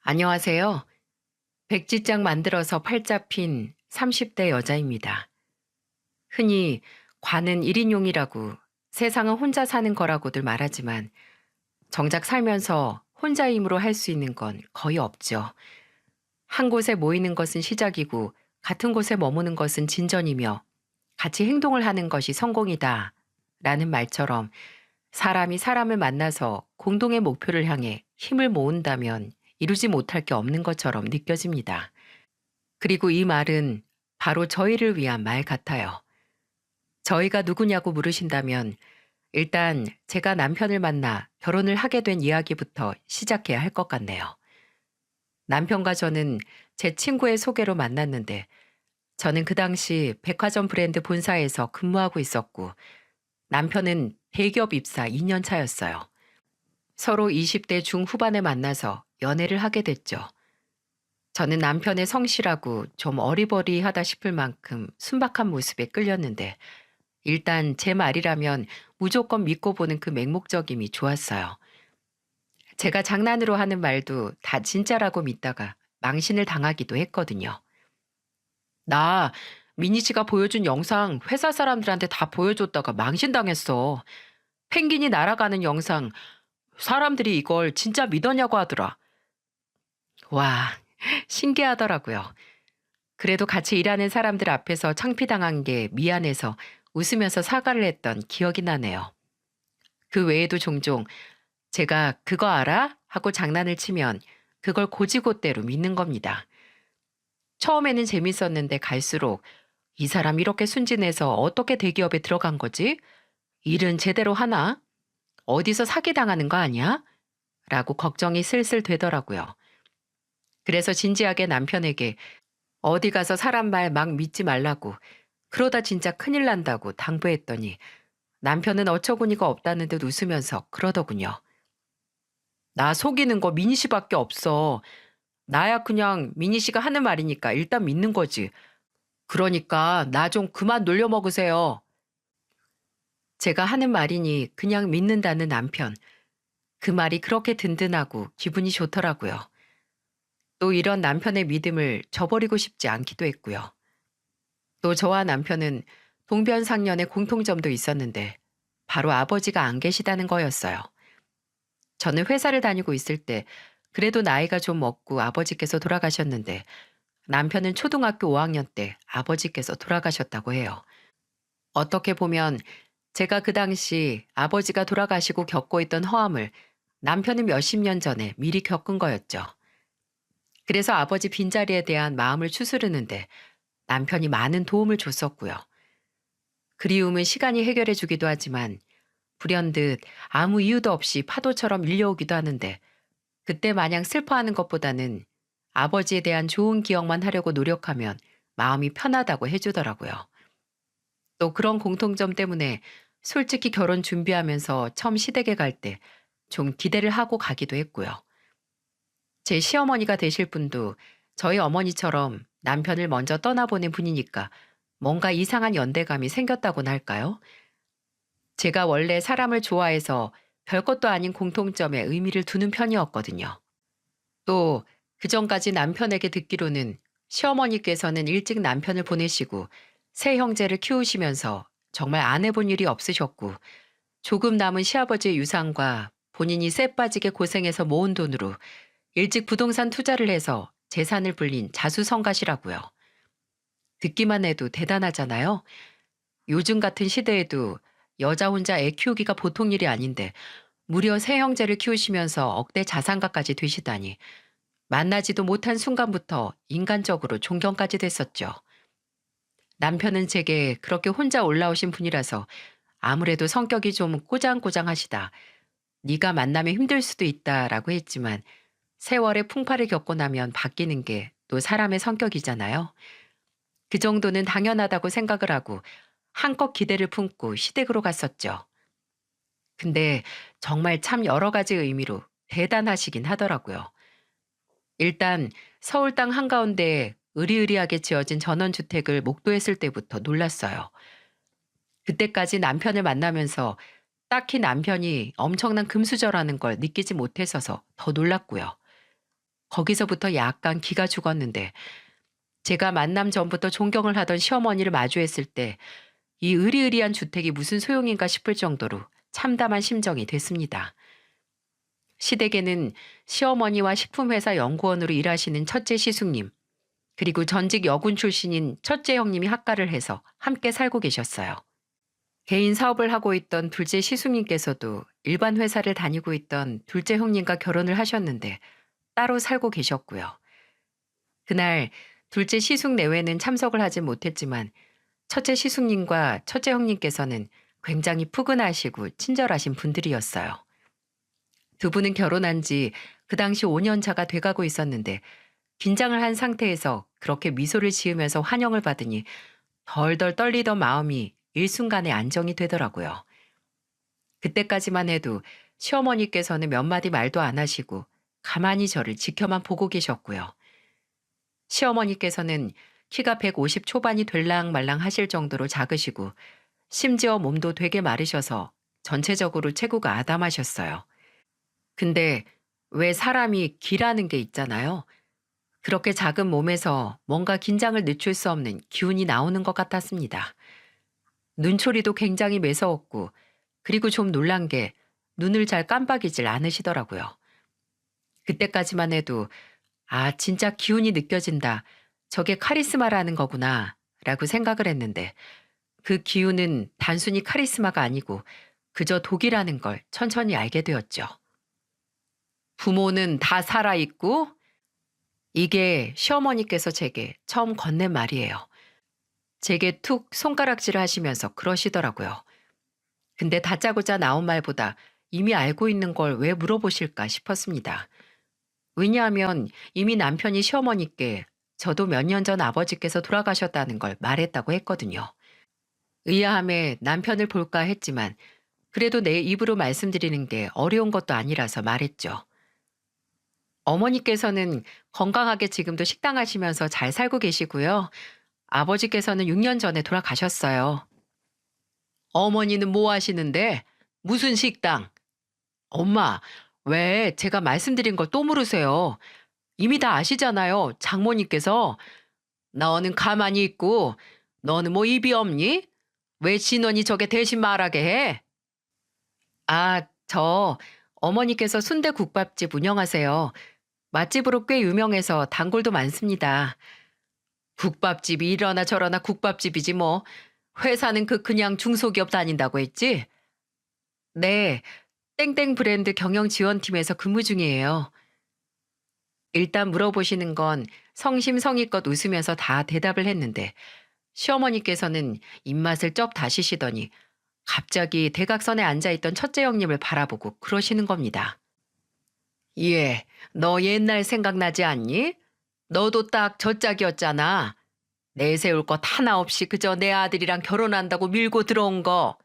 안녕하세요. 백지장 만들어서 팔자 핀 30대 여자입니다. 흔히 관은 1인용이라고 세상은 혼자 사는 거라고들 말하지만 정작 살면서 혼자 힘으로 할 수 있는 건 거의 없죠. 한 곳에 모이는 것은 시작이고 같은 곳에 머무는 것은 진전이며 같이 행동을 하는 것이 성공이다. 라는 말처럼 사람이 사람을 만나서 공동의 목표를 향해 힘을 모은다면 이루지 못할 게 없는 것처럼 느껴집니다. 그리고 이 말은 바로 저희를 위한 말 같아요. 저희가 누구냐고 물으신다면 일단 제가 남편을 만나 결혼을 하게 된 이야기부터 시작해야 할 것 같네요. 남편과 저는 제 친구의 소개로 만났는데 저는 그 당시 백화점 브랜드 본사에서 근무하고 있었고 남편은 대기업 입사 2년 차였어요. 서로 20대 중후반에 만나서 연애를 하게 됐죠. 저는 남편의 성실하고 좀 어리버리하다 싶을 만큼 순박한 모습에 끌렸는데 일단 제 말이라면 무조건 믿고 보는 그 맹목적임이 좋았어요. 제가 장난으로 하는 말도 다 진짜라고 믿다가 망신을 당하기도 했거든요. 나 미니 씨가 보여준 영상 회사 사람들한테 다 보여줬다가 망신당했어. 펭귄이 날아가는 영상 사람들이 이걸 진짜 믿었냐고 하더라. 와, 신기하더라고요. 그래도 같이 일하는 사람들 앞에서 창피당한 게 미안해서 웃으면서 사과를 했던 기억이 나네요. 그 외에도 종종 제가 그거 알아? 하고 장난을 치면 그걸 고지고대로 믿는 겁니다. 처음에는 재밌었는데 갈수록 이 사람 이렇게 순진해서 어떻게 대기업에 들어간 거지? 일은 제대로 하나? 어디서 사기당하는 거 아니야? 라고 걱정이 슬슬 되더라고요. 그래서 진지하게 남편에게 어디 가서 사람 말 막 믿지 말라고 그러다 진짜 큰일 난다고 당부했더니 남편은 어처구니가 없다는 듯 웃으면서 그러더군요. 나 속이는 거 미니 씨밖에 없어. 나야 그냥 미니 씨가 하는 말이니까 일단 믿는 거지. 그러니까 나 좀 그만 놀려먹으세요. 제가 하는 말이니 그냥 믿는다는 남편. 그 말이 그렇게 든든하고 기분이 좋더라고요. 또 이런 남편의 믿음을 저버리고 싶지 않기도 했고요. 또 저와 남편은 동변상련의 공통점도 있었는데 바로 아버지가 안 계시다는 거였어요. 저는 회사를 다니고 있을 때 그래도 나이가 좀 먹고 아버지께서 돌아가셨는데 남편은 초등학교 5학년 때 아버지께서 돌아가셨다고 해요. 어떻게 보면 제가 그 당시 아버지가 돌아가시고 겪고 있던 허함을 남편은 몇십 년 전에 미리 겪은 거였죠. 그래서 아버지 빈자리에 대한 마음을 추스르는데 남편이 많은 도움을 줬었고요. 그리움은 시간이 해결해 주기도 하지만 불현듯 아무 이유도 없이 파도처럼 밀려오기도 하는데 그때 마냥 슬퍼하는 것보다는 아버지에 대한 좋은 기억만 하려고 노력하면 마음이 편하다고 해주더라고요. 또 그런 공통점 때문에 솔직히 결혼 준비하면서 처음 시댁에 갈 때 좀 기대를 하고 가기도 했고요. 제 시어머니가 되실 분도 저희 어머니처럼 남편을 먼저 떠나보낸 분이니까 뭔가 이상한 연대감이 생겼다고나 할까요? 제가 원래 사람을 좋아해서 별것도 아닌 공통점에 의미를 두는 편이었거든요. 또 그전까지 남편에게 듣기로는 시어머니께서는 일찍 남편을 보내시고 세 형제를 키우시면서 정말 안 해본 일이 없으셨고 조금 남은 시아버지의 유산과 본인이 쎄 빠지게 고생해서 모은 돈으로 일찍 부동산 투자를 해서 재산을 불린 자수성가시라고요. 듣기만 해도 대단하잖아요. 요즘 같은 시대에도 여자 혼자 애 키우기가 보통 일이 아닌데 무려 세 형제를 키우시면서 억대 자산가까지 되시다니 만나지도 못한 순간부터 인간적으로 존경까지 됐었죠. 남편은 제게 그렇게 혼자 올라오신 분이라서 아무래도 성격이 좀 꼬장꼬장하시다. 네가 만나면 힘들 수도 있다라고 했지만 세월의 풍파를 겪고 나면 바뀌는 게 또 사람의 성격이잖아요. 그 정도는 당연하다고 생각을 하고 한껏 기대를 품고 시댁으로 갔었죠. 근데 정말 참 여러 가지 의미로 대단하시긴 하더라고요. 일단 서울 땅 한가운데에 으리으리하게 지어진 전원주택을 목도했을 때부터 놀랐어요. 그때까지 남편을 만나면서 딱히 남편이 엄청난 금수저라는 걸 느끼지 못했어서 더 놀랐고요. 거기서부터 약간 기가 죽었는데 제가 만남 전부터 존경을 하던 시어머니를 마주했을 때 이 으리으리한 주택이 무슨 소용인가 싶을 정도로 참담한 심정이 됐습니다. 시댁에는 시어머니와 식품회사 연구원으로 일하시는 첫째 시숙님, 그리고 전직 여군 출신인 첫째 형님이 합가를 해서 함께 살고 계셨어요. 개인 사업을 하고 있던 둘째 시숙님께서도 일반 회사를 다니고 있던 둘째 형님과 결혼을 하셨는데 따로 살고 계셨고요. 그날 둘째 시숙 내외는 참석을 하진 못했지만 첫째 시숙님과 첫째 형님께서는 굉장히 푸근하시고 친절하신 분들이었어요. 두 분은 결혼한 지 그 당시 5년 차가 돼가고 있었는데 긴장을 한 상태에서 그렇게 미소를 지으면서 환영을 받으니 덜덜 떨리던 마음이 일순간에 안정이 되더라고요. 그때까지만 해도 시어머니께서는 몇 마디 말도 안 하시고 가만히 저를 지켜만 보고 계셨고요. 시어머니께서는 키가 150 초반이 될랑 말랑 하실 정도로 작으시고 심지어 몸도 되게 마르셔서 전체적으로 체구가 아담하셨어요. 근데 왜 사람이 기라는 게 있잖아요. 그렇게 작은 몸에서 뭔가 긴장을 늦출 수 없는 기운이 나오는 것 같았습니다. 눈초리도 굉장히 매서웠고 그리고 좀 놀란 게 눈을 잘 깜빡이질 않으시더라고요. 그때까지만 해도 아, 진짜 기운이 느껴진다. 저게 카리스마라는 거구나. 라고 생각을 했는데 그 기운은 단순히 카리스마가 아니고 그저 독이라는 걸 천천히 알게 되었죠. 부모는 다 살아있고 이게 시어머니께서 제게 처음 건넨 말이에요. 제게 툭 손가락질을 하시면서 그러시더라고요. 근데 다짜고짜 나온 말보다 이미 알고 있는 걸 왜 물어보실까 싶었습니다. 왜냐하면 이미 남편이 시어머니께 저도 몇 년 전 아버지께서 돌아가셨다는 걸 말했다고 했거든요. 의아함에 남편을 볼까 했지만 그래도 내 입으로 말씀드리는 게 어려운 것도 아니라서 말했죠. 어머니께서는 건강하게 지금도 식당 하시면서 잘 살고 계시고요. 아버지께서는 6년 전에 돌아가셨어요. 어머니는 뭐 하시는데? 무슨 식당? 엄마, 왜 제가 말씀드린 걸 또 물으세요? 이미 다 아시잖아요. 장모님께서. 너는 가만히 있고 너는 뭐 입이 없니? 왜 신혼이 저게 대신 말하게 해? 아, 저 어머니께서 순대국밥집 운영하세요. 맛집으로 꽤 유명해서 단골도 많습니다. 국밥집이 이러나 저러나 국밥집이지 뭐. 회사는 그냥 중소기업 다닌다고 했지? 네, 땡땡 브랜드 경영지원팀에서 근무 중이에요. 일단 물어보시는 건 성심성의껏 웃으면서 다 대답을 했는데 시어머니께서는 입맛을 쩍 다시시더니 갑자기 대각선에 앉아있던 첫째 형님을 바라보고 그러시는 겁니다. 예, 너 옛날 생각나지 않니? 너도 딱 저 짝이었잖아. 내세울 것 하나 없이 그저 내 아들이랑 결혼한다고 밀고 들어온 거.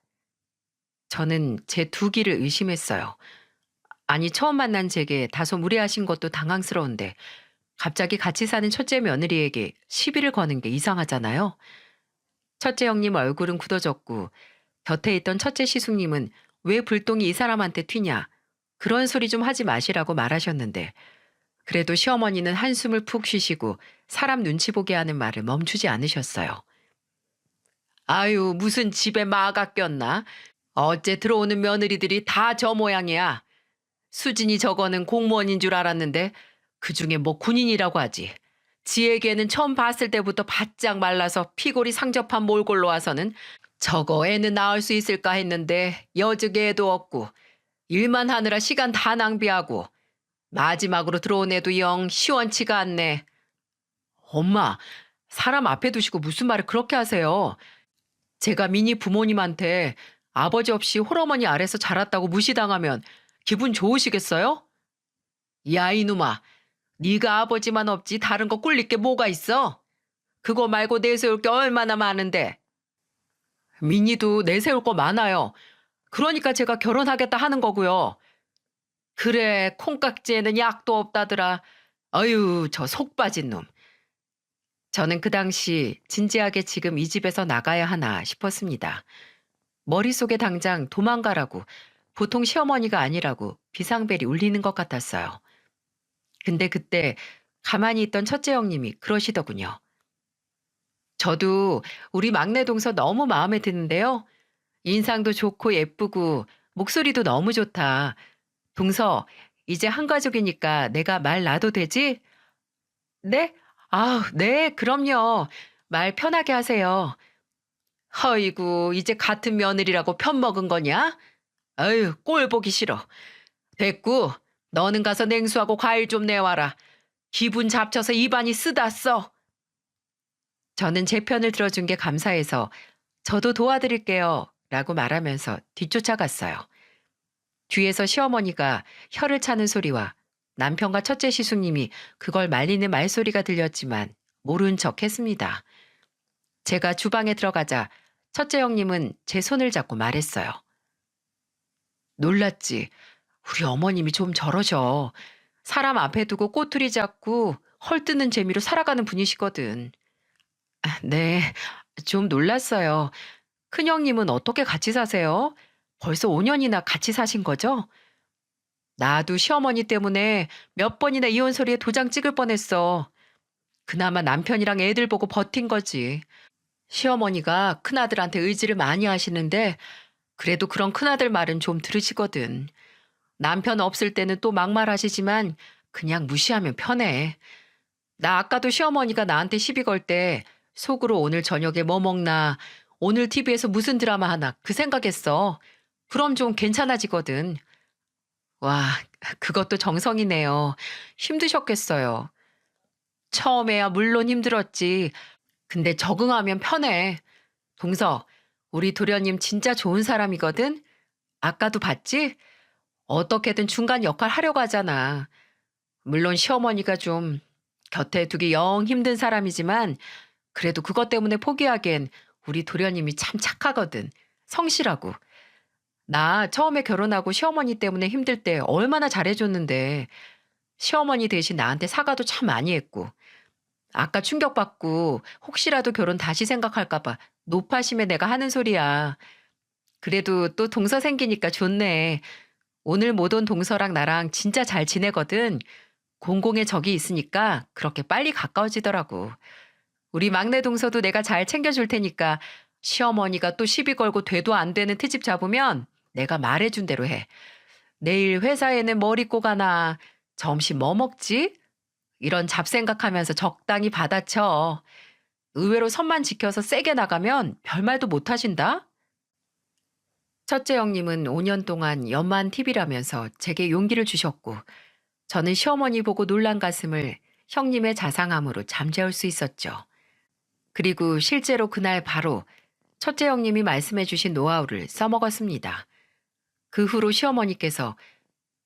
저는 제 두 귀를 의심했어요. 아니, 처음 만난 제게 다소 무례하신 것도 당황스러운데 갑자기 같이 사는 첫째 며느리에게 시비를 거는 게 이상하잖아요. 첫째 형님 얼굴은 굳어졌고 곁에 있던 첫째 시숙님은 왜 불똥이 이 사람한테 튀냐. 그런 소리 좀 하지 마시라고 말하셨는데 그래도 시어머니는 한숨을 푹 쉬시고 사람 눈치 보게 하는 말을 멈추지 않으셨어요. 아유, 무슨 집에 마가 꼈나? 어째 들어오는 며느리들이 다 저 모양이야. 수진이 저거는 공무원인 줄 알았는데 그중에 뭐 군인이라고 하지. 지에게는 처음 봤을 때부터 바짝 말라서 피골이 상접한 몰골로 와서는 저거 애는 낳을 수 있을까 했는데 여직에 애도 없고 일만 하느라 시간 다 낭비하고 마지막으로 들어온 애도 영 시원치가 않네. 엄마, 사람 앞에 두시고 무슨 말을 그렇게 하세요. 제가 미니 부모님한테 아버지 없이 홀어머니 아래서 자랐다고 무시당하면 기분 좋으시겠어요? 야, 이놈아. 네가 아버지만 없지 다른 거 꿀릴 게 뭐가 있어? 그거 말고 내세울 게 얼마나 많은데. 민희도 내세울 거 많아요. 그러니까 제가 결혼하겠다 하는 거고요. 그래, 콩깍지에는 약도 없다더라. 어휴, 저 속 빠진 놈. 저는 그 당시 진지하게 지금 이 집에서 나가야 하나 싶었습니다. 머릿속에 당장 도망가라고, 보통 시어머니가 아니라고 비상벨이 울리는 것 같았어요. 근데 그때 가만히 있던 첫째 형님이 그러시더군요. 저도 우리 막내 동서 너무 마음에 드는데요. 인상도 좋고 예쁘고 목소리도 너무 좋다. 동서, 이제 한 가족이니까 내가 말 놔도 되지? 네? 아우, 네, 그럼요. 말 편하게 하세요. 허이구, 이제 같은 며느리라고 편먹은 거냐? 아유, 꼴 보기 싫어. 됐고, 너는 가서 냉수하고 과일 좀 내와라. 기분 잡쳐서 입안이 쓰다써. 저는 제 편을 들어준 게 감사해서 저도 도와드릴게요. 라고 말하면서 뒤쫓아갔어요. 뒤에서 시어머니가 혀를 차는 소리와 남편과 첫째 시숙님이 그걸 말리는 말소리가 들렸지만 모른 척 했습니다. 제가 주방에 들어가자 첫째 형님은 제 손을 잡고 말했어요. 놀랐지. 우리 어머님이 좀 저러셔. 사람 앞에 두고 꼬투리 잡고 헐뜯는 재미로 살아가는 분이시거든. 아, 네, 좀 놀랐어요. 큰형님은 어떻게 같이 사세요? 벌써 5년이나 같이 사신 거죠? 나도 시어머니 때문에 몇 번이나 이혼 소리에 도장 찍을 뻔했어. 그나마 남편이랑 애들 보고 버틴 거지. 시어머니가 큰아들한테 의지를 많이 하시는데 그래도 그런 큰아들 말은 좀 들으시거든. 남편 없을 때는 또 막말하시지만 그냥 무시하면 편해. 나 아까도 시어머니가 나한테 시비 걸 때 속으로 오늘 저녁에 뭐 먹나, 오늘 TV에서 무슨 드라마 하나 그 생각했어. 그럼 좀 괜찮아지거든. 와, 그것도 정성이네요. 힘드셨겠어요. 처음에야 물론 힘들었지. 근데 적응하면 편해. 동서, 우리 도련님 진짜 좋은 사람이거든? 아까도 봤지? 어떻게든 중간 역할 하려고 하잖아. 물론 시어머니가 좀 곁에 두기 영 힘든 사람이지만 그래도 그것 때문에 포기하기엔 우리 도련님이 참 착하거든. 성실하고. 나 처음에 결혼하고 시어머니 때문에 힘들 때 얼마나 잘해줬는데 시어머니 대신 나한테 사과도 참 많이 했고 아까 충격받고 혹시라도 결혼 다시 생각할까 봐 노파심에 내가 하는 소리야. 그래도 또 동서 생기니까 좋네. 오늘 못 온 동서랑 나랑 진짜 잘 지내거든. 공공의 적이 있으니까 그렇게 빨리 가까워지더라고. 우리 막내 동서도 내가 잘 챙겨줄 테니까 시어머니가 또 시비 걸고 돼도 안 되는 트집 잡으면 내가 말해준 대로 해. 내일 회사에는 뭘 입고 가나, 점심 뭐 먹지? 이런 잡생각하면서 적당히 받아쳐. 의외로 선만 지켜서 세게 나가면 별말도 못 하신다? 첫째 형님은 5년 동안 연만 TV라면서 제게 용기를 주셨고, 저는 시어머니 보고 놀란 가슴을 형님의 자상함으로 잠재울 수 있었죠. 그리고 실제로 그날 바로 첫째 형님이 말씀해 주신 노하우를 써먹었습니다. 그 후로 시어머니께서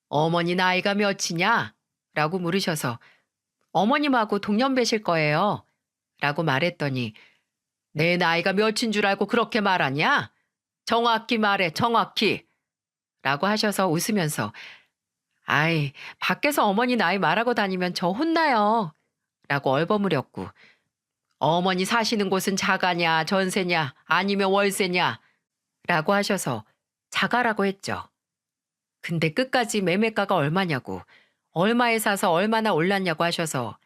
어머니 나이가 몇이냐? 라고 물으셔서 어머님하고 동년배실 거예요. 라고 말했더니 내 나이가 몇인 줄 알고 그렇게 말하냐? 정확히 말해, 정확히. 라고 하셔서 웃으면서 아이, 밖에서 어머니 나이 말하고 다니면 저 혼나요. 라고 얼버무렸고 어머니 사시는 곳은 자가냐, 전세냐, 아니면 월세냐? 라고 하셔서 자가라고 했죠. 근데 끝까지 매매가가 얼마냐고, 얼마에 사서 얼마나 올랐냐고 하셔서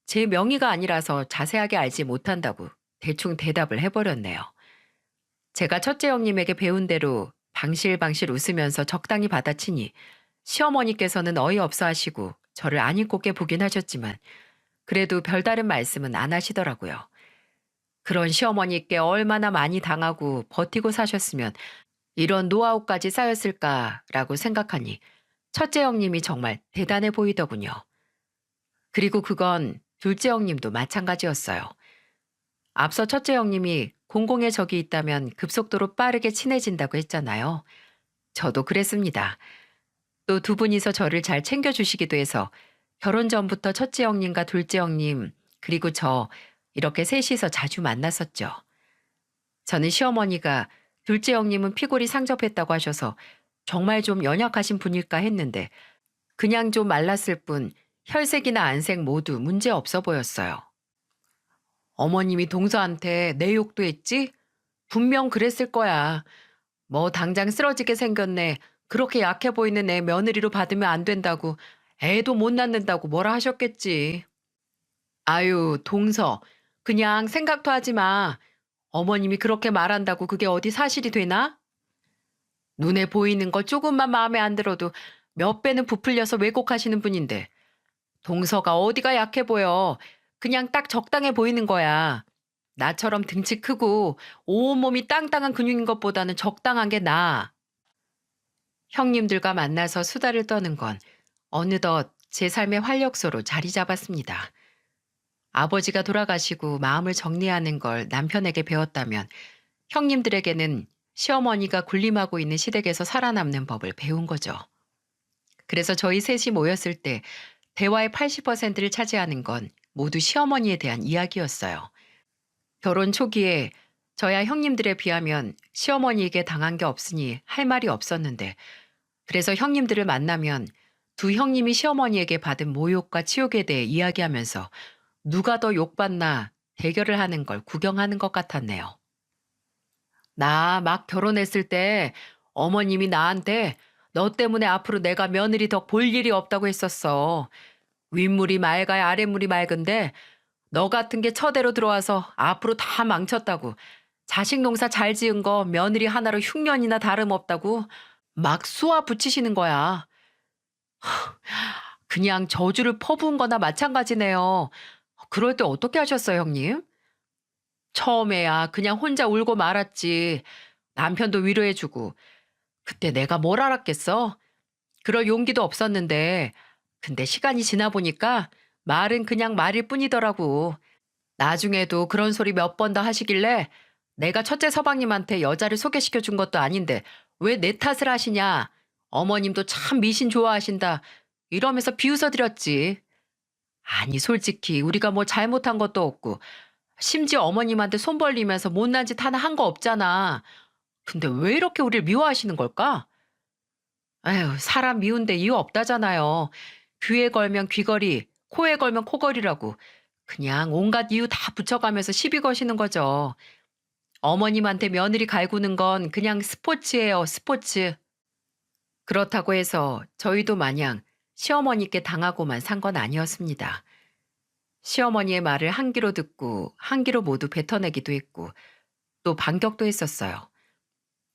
제 명의가 아니라서 자세하게 알지 못한다고 대충 대답을 해버렸네요. 제가 첫째 형님에게 배운 대로 방실방실 웃으면서 적당히 받아치니 시어머니께서는 어이없어 하시고 저를 아니 꼽게 보긴 하셨지만 그래도 별다른 말씀은 안 하시더라고요. 그런 시어머니께 얼마나 많이 당하고 버티고 사셨으면 이런 노하우까지 쌓였을까라고 생각하니 첫째 형님이 정말 대단해 보이더군요. 그리고 그건 둘째 형님도 마찬가지였어요. 앞서 첫째 형님이 공공의 적이 있다면 급속도로 빠르게 친해진다고 했잖아요. 저도 그랬습니다. 또 두 분이서 저를 잘 챙겨주시기도 해서 결혼 전부터 첫째 형님과 둘째 형님 그리고 저 이렇게 셋이서 자주 만났었죠. 저는 시어머니가 둘째 형님은 피골이 상접했다고 하셔서 정말 좀 연약하신 분일까 했는데 그냥 좀 말랐을 뿐 혈색이나 안색 모두 문제 없어 보였어요. 어머님이 동서한테 내 욕도 했지? 분명 그랬을 거야. 뭐 당장 쓰러지게 생겼네. 그렇게 약해 보이는 내 며느리로 받으면 안 된다고 애도 못 낳는다고 뭐라 하셨겠지. 아유, 동서. 그냥 생각도 하지 마. 어머님이 그렇게 말한다고 그게 어디 사실이 되나? 눈에 보이는 거 조금만 마음에 안 들어도 몇 배는 부풀려서 왜곡하시는 분인데 동서가 어디가 약해 보여. 그냥 딱 적당해 보이는 거야. 나처럼 등치 크고 온몸이 땅땅한 근육인 것보다는 적당한 게 나아. 형님들과 만나서 수다를 떠는 건 어느덧 제 삶의 활력소로 자리 잡았습니다. 아버지가 돌아가시고 마음을 정리하는 걸 남편에게 배웠다면 형님들에게는 시어머니가 군림하고 있는 시댁에서 살아남는 법을 배운 거죠. 그래서 저희 셋이 모였을 때 대화의 80%를 차지하는 건 모두 시어머니에 대한 이야기였어요. 결혼 초기에 저야 형님들에 비하면 시어머니에게 당한 게 없으니 할 말이 없었는데 그래서 형님들을 만나면 두 형님이 시어머니에게 받은 모욕과 치욕에 대해 이야기하면서 누가 더 욕받나 대결을 하는 걸 구경하는 것 같았네요. 나 막 결혼했을 때 어머님이 나한테 너 때문에 앞으로 내가 며느리 덕 볼 일이 없다고 했었어. 윗물이 맑아야 아랫물이 맑은데 너 같은 게 처대로 들어와서 앞으로 다 망쳤다고. 자식 농사 잘 지은 거 며느리 하나로 흉년이나 다름없다고 막 쏘아 붙이시는 거야. 그냥 저주를 퍼부은 거나 마찬가지네요. 그럴 때 어떻게 하셨어요, 형님? 처음에야 그냥 혼자 울고 말았지. 남편도 위로해주고. 그때 내가 뭘 알았겠어? 그럴 용기도 없었는데. 근데 시간이 지나 보니까 말은 그냥 말일 뿐이더라고. 나중에도 그런 소리 몇 번 더 하시길래 내가 첫째 서방님한테 여자를 소개시켜 준 것도 아닌데 왜 내 탓을 하시냐. 어머님도 참 미신 좋아하신다. 이러면서 비웃어 드렸지. 아니 솔직히 우리가 뭐 잘못한 것도 없고 심지어 어머님한테 손 벌리면서 못난 짓 하나 한 거 없잖아. 근데 왜 이렇게 우리를 미워하시는 걸까? 에휴, 사람 미운데 이유 없다잖아요. 귀에 걸면 귀걸이, 코에 걸면 코걸이라고. 그냥 온갖 이유 다 붙여가면서 시비 거시는 거죠. 어머님한테 며느리 갈구는 건 그냥 스포츠예요, 스포츠. 그렇다고 해서 저희도 마냥 시어머니께 당하고만 산 건 아니었습니다. 시어머니의 말을 한 귀로 듣고 한 귀로 모두 뱉어내기도 했고 또 반격도 했었어요.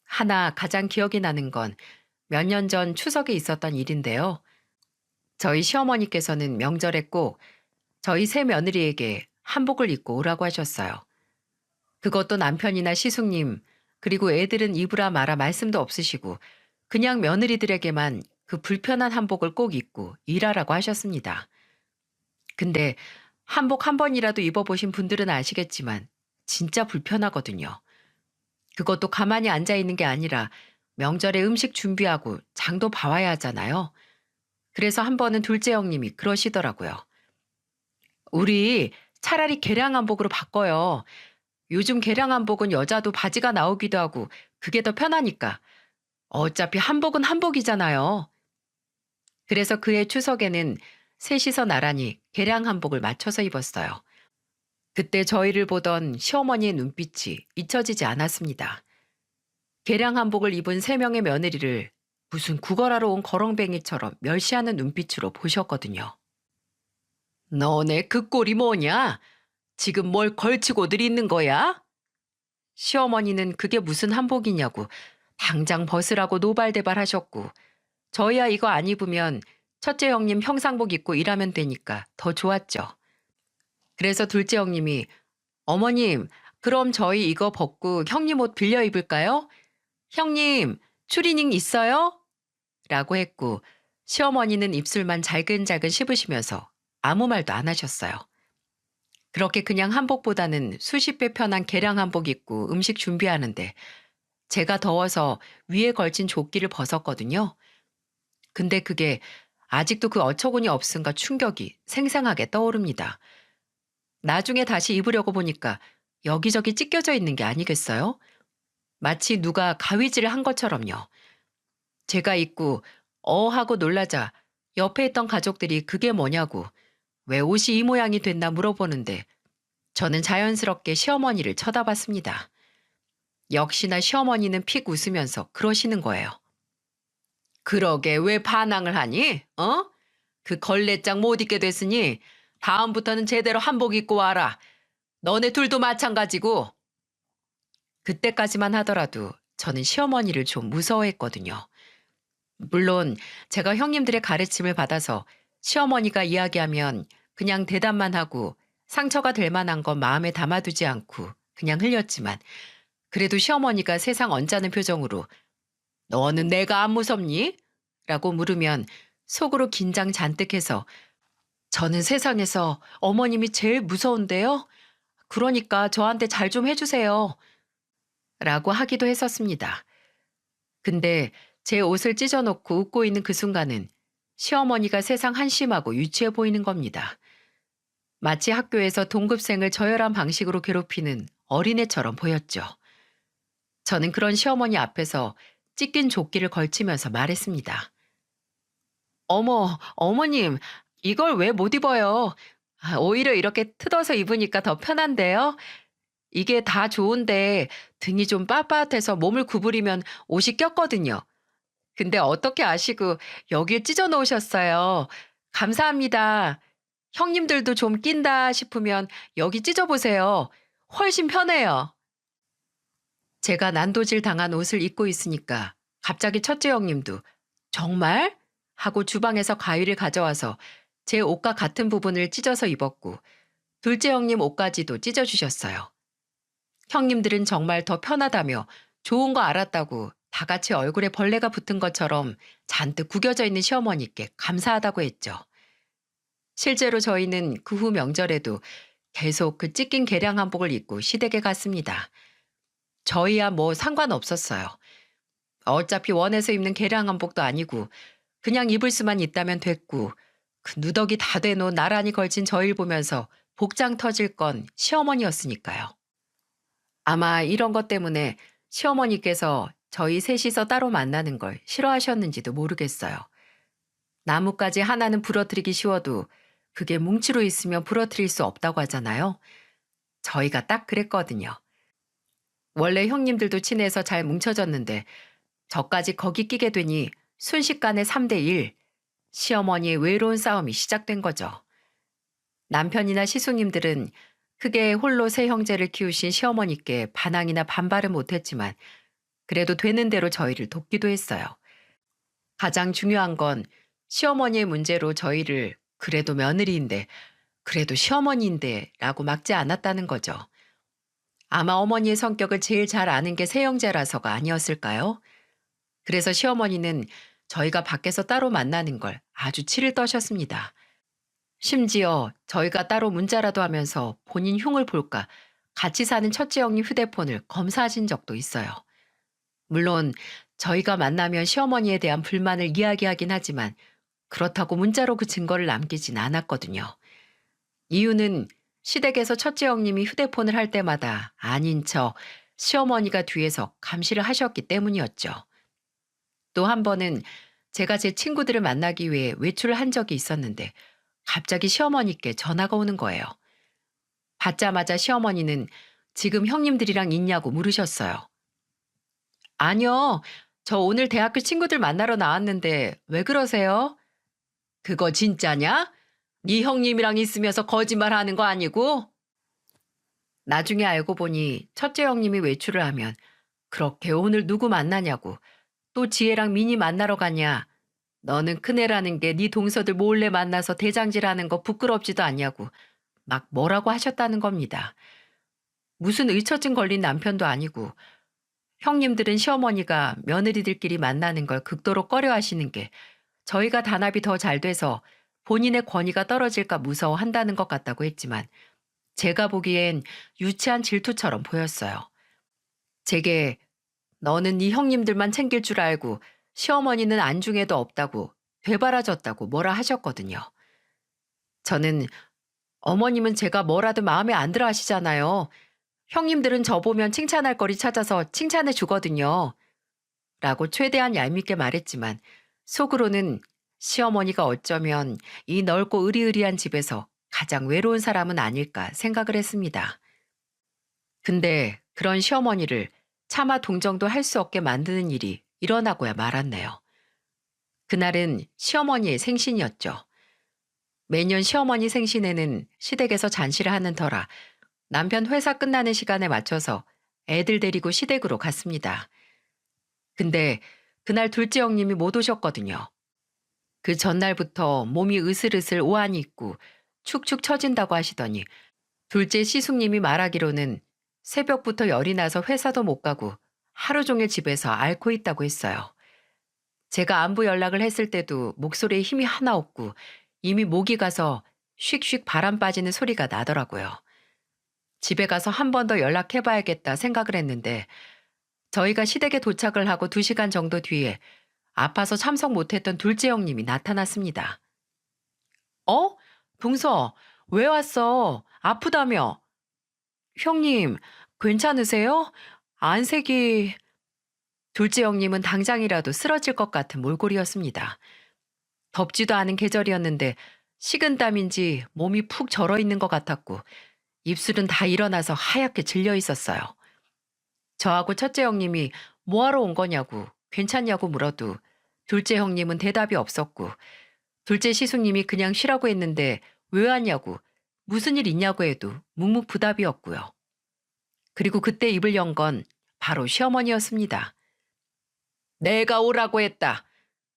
하나 가장 기억이 나는 건 몇 년 전 추석에 있었던 일인데요. 저희 시어머니께서는 명절에 꼭 저희 세 며느리에게 한복을 입고 오라고 하셨어요. 그것도 남편이나 시숙님, 그리고 애들은 입으라 마라 말씀도 없으시고 그냥 며느리들에게만 그 불편한 한복을 꼭 입고 일하라고 하셨습니다. 근데 한복 한 번이라도 입어보신 분들은 아시겠지만 진짜 불편하거든요. 그것도 가만히 앉아 있는 게 아니라 명절에 음식 준비하고 장도 봐와야 하잖아요. 그래서 한 번은 둘째 형님이 그러시더라고요. 우리 차라리 개량 한복으로 바꿔요. 요즘 개량 한복은 여자도 바지가 나오기도 하고 그게 더 편하니까. 어차피 한복은 한복이잖아요. 그래서 그해 추석에는 셋이서 나란히 개량 한복을 맞춰서 입었어요. 그때 저희를 보던 시어머니의 눈빛이 잊혀지지 않았습니다. 개량 한복을 입은 세 명의 며느리를 무슨 구걸하러 온 거렁뱅이처럼 멸시하는 눈빛으로 보셨거든요. 너네 그 꼴이 뭐냐? 지금 뭘 걸치고들 있는 거야? 시어머니는 그게 무슨 한복이냐고 당장 벗으라고 노발대발 하셨고 저희야 이거 안 입으면 첫째 형님 평상복 입고 일하면 되니까 더 좋았죠. 그래서 둘째 형님이 어머님 그럼 저희 이거 벗고 형님 옷 빌려 입을까요? 형님 추리닝 있어요? 라고 했고 시어머니는 입술만 잘근잘근 씹으시면서 아무 말도 안 하셨어요. 그렇게 그냥 한복보다는 수십 배 편한 개량 한복 입고 음식 준비하는데 제가 더워서 위에 걸친 조끼를 벗었거든요. 근데 그게 아직도 그 어처구니 없음과 충격이 생생하게 떠오릅니다. 나중에 다시 입으려고 보니까 여기저기 찢겨져 있는 게 아니겠어요? 마치 누가 가위질을 한 것처럼요. 제가 입고 하고 놀라자 옆에 있던 가족들이 그게 뭐냐고 왜 옷이 이 모양이 됐나 물어보는데 저는 자연스럽게 시어머니를 쳐다봤습니다. 역시나 시어머니는 픽 웃으면서 그러시는 거예요. 그러게 왜 반항을 하니? 어? 그 걸레장 못 입게 됐으니 다음부터는 제대로 한복 입고 와라. 너네 둘도 마찬가지고. 그때까지만 하더라도 저는 시어머니를 좀 무서워했거든요. 물론 제가 형님들의 가르침을 받아서 시어머니가 이야기하면 그냥 대답만 하고 상처가 될 만한 건 마음에 담아두지 않고 그냥 흘렸지만 그래도 시어머니가 세상 언짢은 표정으로 너는 내가 안 무섭니? 라고 물으면 속으로 긴장 잔뜩 해서 저는 세상에서 어머님이 제일 무서운데요? 그러니까 저한테 잘 좀 해주세요. 라고 하기도 했었습니다. 근데 제 옷을 찢어놓고 웃고 있는 그 순간은 시어머니가 세상 한심하고 유치해 보이는 겁니다. 마치 학교에서 동급생을 저열한 방식으로 괴롭히는 어린애처럼 보였죠. 저는 그런 시어머니 앞에서 찢긴 조끼를 걸치면서 말했습니다. 어머, 어머님, 이걸 왜 못 입어요? 오히려 이렇게 뜯어서 입으니까 더 편한데요? 이게 다 좋은데 등이 좀 빳빳해서 몸을 구부리면 옷이 꼈거든요. 근데 어떻게 아시고 여기에 찢어 놓으셨어요? 감사합니다. 형님들도 좀 낀다 싶으면 여기 찢어 보세요. 훨씬 편해요. 제가 난도질 당한 옷을 입고 있으니까 갑자기 첫째 형님도 정말? 하고 주방에서 가위를 가져와서 제 옷과 같은 부분을 찢어서 입었고 둘째 형님 옷까지도 찢어주셨어요. 형님들은 정말 더 편하다며 좋은 거 알았다고 다 같이 얼굴에 벌레가 붙은 것처럼 잔뜩 구겨져 있는 시어머니께 감사하다고 했죠. 실제로 저희는 그 후 명절에도 계속 그 찢긴 개량 한복을 입고 시댁에 갔습니다. 저희야 뭐 상관없었어요. 어차피 원해서 입는 개량 한복도 아니고 그냥 입을 수만 있다면 됐고 그 누더기 다 돼놓은 나란히 걸친 저희를 보면서 복장 터질 건 시어머니였으니까요. 아마 이런 것 때문에 시어머니께서 저희 셋이서 따로 만나는 걸 싫어하셨는지도 모르겠어요. 나뭇가지 하나는 부러뜨리기 쉬워도 그게 뭉치로 있으면 부러뜨릴 수 없다고 하잖아요. 저희가 딱 그랬거든요. 원래 형님들도 친해서 잘 뭉쳐졌는데 저까지 거기 끼게 되니 순식간에 3대1, 시어머니의 외로운 싸움이 시작된 거죠. 남편이나 시숙님들은 크게 홀로 세 형제를 키우신 시어머니께 반항이나 반발은 못했지만 그래도 되는 대로 저희를 돕기도 했어요. 가장 중요한 건 시어머니의 문제로 저희를 그래도 며느리인데 그래도 시어머니인데 라고 막지 않았다는 거죠. 아마 어머니의 성격을 제일 잘 아는 게 새형제라서가 아니었을까요? 그래서 시어머니는 저희가 밖에서 따로 만나는 걸 아주 치를 떠셨습니다. 심지어 저희가 따로 문자라도 하면서 본인 흉을 볼까 같이 사는 첫째 형님 휴대폰을 검사하신 적도 있어요. 물론 저희가 만나면 시어머니에 대한 불만을 이야기하긴 하지만 그렇다고 문자로 그 증거를 남기진 않았거든요. 이유는 시댁에서 첫째 형님이 휴대폰을 할 때마다 아닌 척 시어머니가 뒤에서 감시를 하셨기 때문이었죠. 또 한 번은 제가 제 친구들을 만나기 위해 외출을 한 적이 있었는데 갑자기 시어머니께 전화가 오는 거예요. 받자마자 시어머니는 지금 형님들이랑 있냐고 물으셨어요. 아니요. 저 오늘 대학교 친구들 만나러 나왔는데 왜 그러세요? 그거 진짜냐? 네 형님이랑 있으면서 거짓말하는 거 아니고? 나중에 알고 보니 첫째 형님이 외출을 하면 그렇게 오늘 누구 만나냐고 또 지혜랑 미니 만나러 가냐? 너는 큰애라는 게 네 동서들 몰래 만나서 대장질하는 거 부끄럽지도 않냐고 막 뭐라고 하셨다는 겁니다. 무슨 의처증 걸린 남편도 아니고 형님들은 시어머니가 며느리들끼리 만나는 걸 극도로 꺼려하시는 게 저희가 단합이 더 잘 돼서 본인의 권위가 떨어질까 무서워한다는 것 같다고 했지만 제가 보기엔 유치한 질투처럼 보였어요. 제게 너는 네 형님들만 챙길 줄 알고 시어머니는 안중에도 없다고 되바라졌다고 뭐라 하셨거든요. 저는 어머님은 제가 뭐라도 마음에 안 들어 하시잖아요. 형님들은 저 보면 칭찬할 거리 찾아서 칭찬해 주거든요. 라고 최대한 얄밉게 말했지만 속으로는 시어머니가 어쩌면 이 넓고 으리으리한 집에서 가장 외로운 사람은 아닐까 생각을 했습니다. 근데 그런 시어머니를 차마 동정도 할 수 없게 만드는 일이 일어나고야 말았네요. 그날은 시어머니의 생신이었죠. 매년 시어머니 생신에는 시댁에서 잔치를 하는 터라 남편 회사 끝나는 시간에 맞춰서 애들 데리고 시댁으로 갔습니다. 근데 그날 둘째 형님이 못 오셨거든요. 그 전날부터 몸이 으슬으슬 오한이 있고 축축 처진다고 하시더니 둘째 시숙님이 말하기로는 새벽부터 열이 나서 회사도 못 가고 하루 종일 집에서 앓고 있다고 했어요. 제가 안부 연락을 했을 때도 목소리에 힘이 하나 없고 이미 목이 가서 슉슉 바람 빠지는 소리가 나더라고요. 집에 가서 한 번 더 연락해봐야겠다 생각을 했는데 저희가 시댁에 도착을 하고 2시간 정도 뒤에 아파서 참석 못했던 둘째 형님이 나타났습니다. 어? 동서, 왜 왔어? 아프다며? 형님, 괜찮으세요? 안색이... 둘째 형님은 당장이라도 쓰러질 것 같은 몰골이었습니다. 덥지도 않은 계절이었는데 식은땀인지 몸이 푹 절어 있는 것 같았고 입술은 다 일어나서 하얗게 질려 있었어요. 저하고 첫째 형님이 뭐하러 온 거냐고 괜찮냐고 물어도 둘째 형님은 대답이 없었고 둘째 시숙님이 그냥 쉬라고 했는데 왜 왔냐고 무슨 일 있냐고 해도 묵묵부답이었고요. 그리고 그때 입을 연 건 바로 시어머니였습니다. 내가 오라고 했다.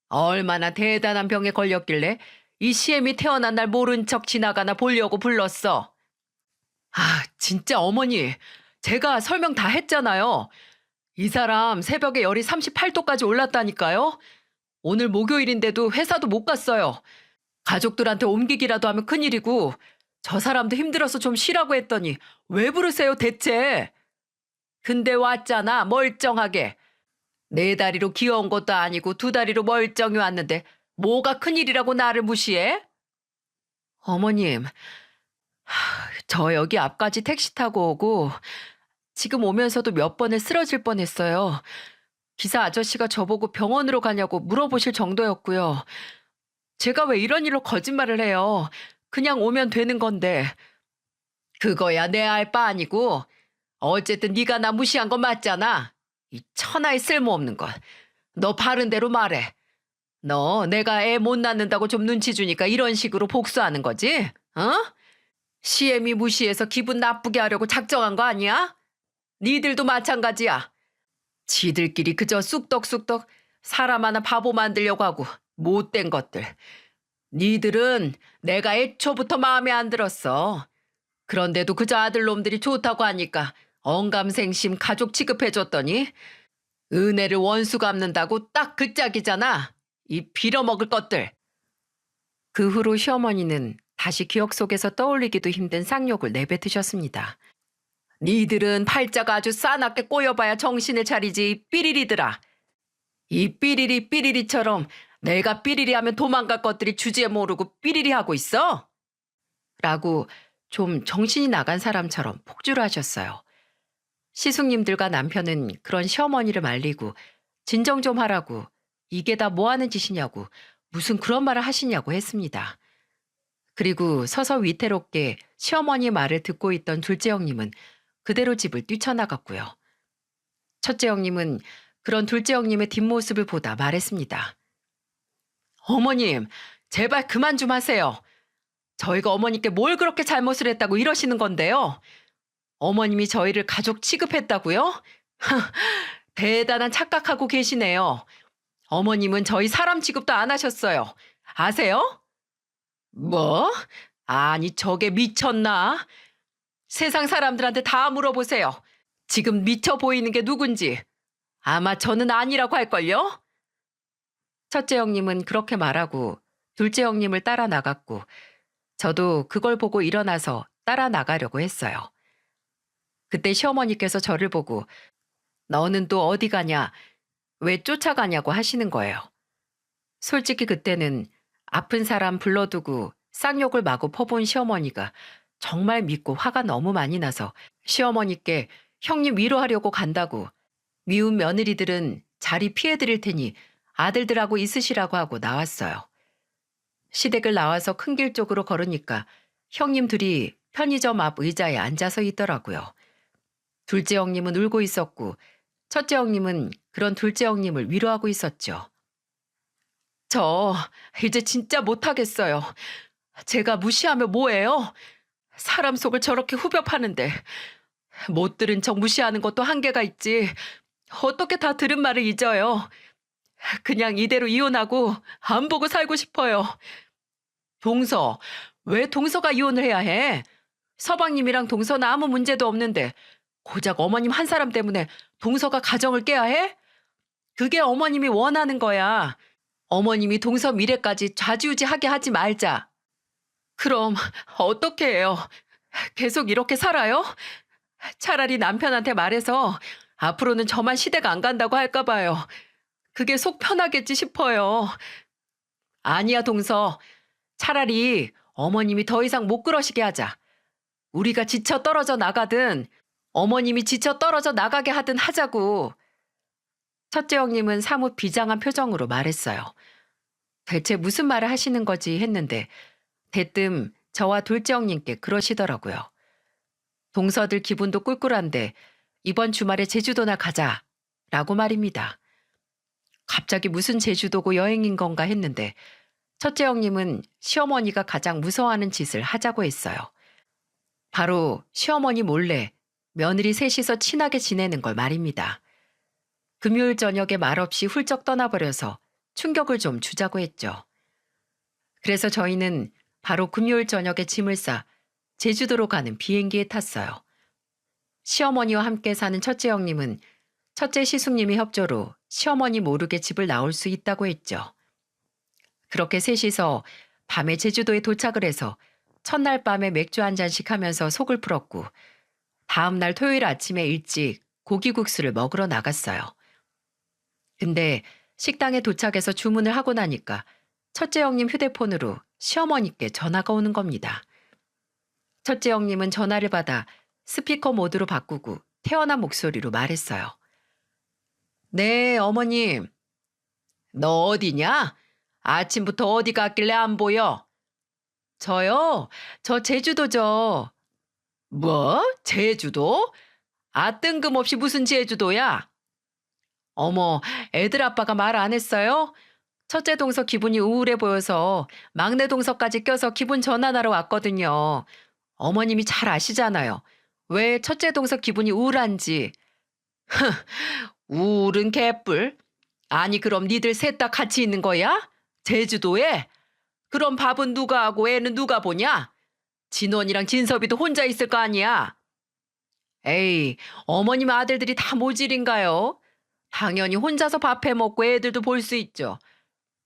얼마나 대단한 병에 걸렸길래 이 시엠이 태어난 날 모른 척 지나가나 보려고 불렀어. 아, 진짜 어머니. 제가 설명 다 했잖아요. 이 사람 새벽에 열이 38도까지 올랐다니까요. 오늘 목요일인데도 회사도 못 갔어요. 가족들한테 옮기기라도 하면 큰일이고 저 사람도 힘들어서 좀 쉬라고 했더니 왜 부르세요 대체. 근데 왔잖아 멀쩡하게. 4다리로 귀여운 것도 아니고 2다리로 멀쩡히 왔는데 뭐가 큰일이라고 나를 무시해? 어머님, 저 여기 앞까지 택시 타고 오고 지금 오면서도 몇 번을 쓰러질 뻔했어요. 기사 아저씨가 저보고 병원으로 가냐고 물어보실 정도였고요. 제가 왜 이런 일로 거짓말을 해요. 그냥 오면 되는 건데. 그거야 내 알 바 아니고 어쨌든 네가 나 무시한 거 맞잖아. 이 천하의 쓸모없는 것. 너 바른 대로 말해. 너 내가 애 못 낳는다고 좀 눈치 주니까 이런 식으로 복수하는 거지? 어? 시엠이 무시해서 기분 나쁘게 하려고 작정한 거 아니야? 니들도 마찬가지야. 지들끼리 그저 쑥덕쑥덕 사람 하나 바보 만들려고 하고 못된 것들. 니들은 내가 애초부터 마음에 안 들었어. 그런데도 그저 아들놈들이 좋다고 하니까 언감생심 가족 취급해줬더니 은혜를 원수 갚는다고 딱 그 짝이잖아. 이 빌어먹을 것들. 그 후로 시어머니는 다시 기억 속에서 떠올리기도 힘든 쌍욕을 내뱉으셨습니다. 니들은 팔자가 아주 싸납게 꼬여봐야 정신을 차리지 삐리리더라. 이 삐리리 삐리리처럼 내가 삐리리 하면 도망갈 것들이 주제 모르고 삐리리 하고 있어? 라고 좀 정신이 나간 사람처럼 폭주를 하셨어요. 시숙님들과 남편은 그런 시어머니를 말리고 진정 좀 하라고 이게 다 뭐 하는 짓이냐고 무슨 그런 말을 하시냐고 했습니다. 그리고 서서 위태롭게 시어머니 말을 듣고 있던 둘째 형님은 그대로 집을 뛰쳐나갔고요. 첫째 형님은 그런 둘째 형님의 뒷모습을 보다 말했습니다. 어머님, 제발 그만 좀 하세요. 저희가 어머니께 뭘 그렇게 잘못을 했다고 이러시는 건데요. 어머님이 저희를 가족 취급했다고요? 대단한 착각하고 계시네요. 어머님은 저희 사람 취급도 안 하셨어요. 아세요? 뭐? 아니 저게 미쳤나? 세상 사람들한테 다 물어보세요. 지금 미쳐 보이는 게 누군지. 아마 저는 아니라고 할걸요? 첫째 형님은 그렇게 말하고 둘째 형님을 따라 나갔고 저도 그걸 보고 일어나서 따라 나가려고 했어요. 그때 시어머니께서 저를 보고 너는 또 어디 가냐? 왜 쫓아가냐고 하시는 거예요. 솔직히 그때는 아픈 사람 불러두고 쌍욕을 마구 퍼본 시어머니가 정말 믿고 화가 너무 많이 나서 시어머니께 형님 위로하려고 간다고 미운 며느리들은 자리 피해드릴 테니 아들들하고 있으시라고 하고 나왔어요. 시댁을 나와서 큰 길 쪽으로 걸으니까 형님 둘이 편의점 앞 의자에 앉아서 있더라고요. 둘째 형님은 울고 있었고 첫째 형님은 그런 둘째 형님을 위로하고 있었죠. 저 이제 진짜 못하겠어요. 제가 무시하면 뭐예요? 사람 속을 저렇게 후벼 파는데 못 들은 척 무시하는 것도 한계가 있지. 어떻게 다 들은 말을 잊어요? 그냥 이대로 이혼하고 안 보고 살고 싶어요. 동서, 왜 동서가 이혼을 해야 해? 서방님이랑 동서는 아무 문제도 없는데 고작 어머님 한 사람 때문에 동서가 가정을 깨야 해? 그게 어머님이 원하는 거야. 어머님이 동서 미래까지 좌지우지하게 하지 말자. 그럼 어떻게 해요? 계속 이렇게 살아요? 차라리 남편한테 말해서 앞으로는 저만 시댁 안 간다고 할까 봐요. 그게 속 편하겠지 싶어요. 아니야, 동서. 차라리 어머님이 더 이상 못 그러시게 하자. 우리가 지쳐 떨어져 나가든 어머님이 지쳐 떨어져 나가게 하든 하자고. 첫째 형님은 사뭇 비장한 표정으로 말했어요. 대체 무슨 말을 하시는 거지 했는데 대뜸 저와 둘째 형님께 그러시더라고요. 동서들 기분도 꿀꿀한데 이번 주말에 제주도나 가자라고 말입니다. 갑자기 무슨 제주도고 여행인 건가 했는데 첫째 형님은 시어머니가 가장 무서워하는 짓을 하자고 했어요. 바로 시어머니 몰래 며느리 셋이서 친하게 지내는 걸 말입니다. 금요일 저녁에 말없이 훌쩍 떠나버려서 충격을 좀 주자고 했죠. 그래서 저희는 바로 금요일 저녁에 짐을 싸 제주도로 가는 비행기에 탔어요. 시어머니와 함께 사는 첫째 형님은 첫째 시숙님의 협조로 시어머니 모르게 집을 나올 수 있다고 했죠. 그렇게 셋이서 밤에 제주도에 도착을 해서 첫날 밤에 맥주 한 잔씩 하면서 속을 풀었고 다음 날 토요일 아침에 일찍 고기국수를 먹으러 나갔어요. 근데 식당에 도착해서 주문을 하고 나니까 첫째 형님 휴대폰으로 시어머니께 전화가 오는 겁니다. 첫째 형님은 전화를 받아 스피커 모드로 바꾸고 태어난 목소리로 말했어요. 네, 어머님. 너 어디냐? 아침부터 어디 갔길래 안 보여? 저요? 저 제주도죠. 뭐? 제주도? 아, 뜬금없이 무슨 제주도야? 어머, 애들 아빠가 말 안 했어요? 첫째 동서 기분이 우울해 보여서 막내 동서까지 껴서 기분 전환하러 왔거든요. 어머님이 잘 아시잖아요. 왜 첫째 동서 기분이 우울한지. 우울은 개뿔. 아니 그럼 니들 셋 다 같이 있는 거야? 제주도에? 그럼 밥은 누가 하고 애는 누가 보냐? 진원이랑 진섭이도 혼자 있을 거 아니야? 에이, 어머님 아들들이 다 모질인가요? 당연히 혼자서 밥 해 먹고 애들도 볼 수 있죠.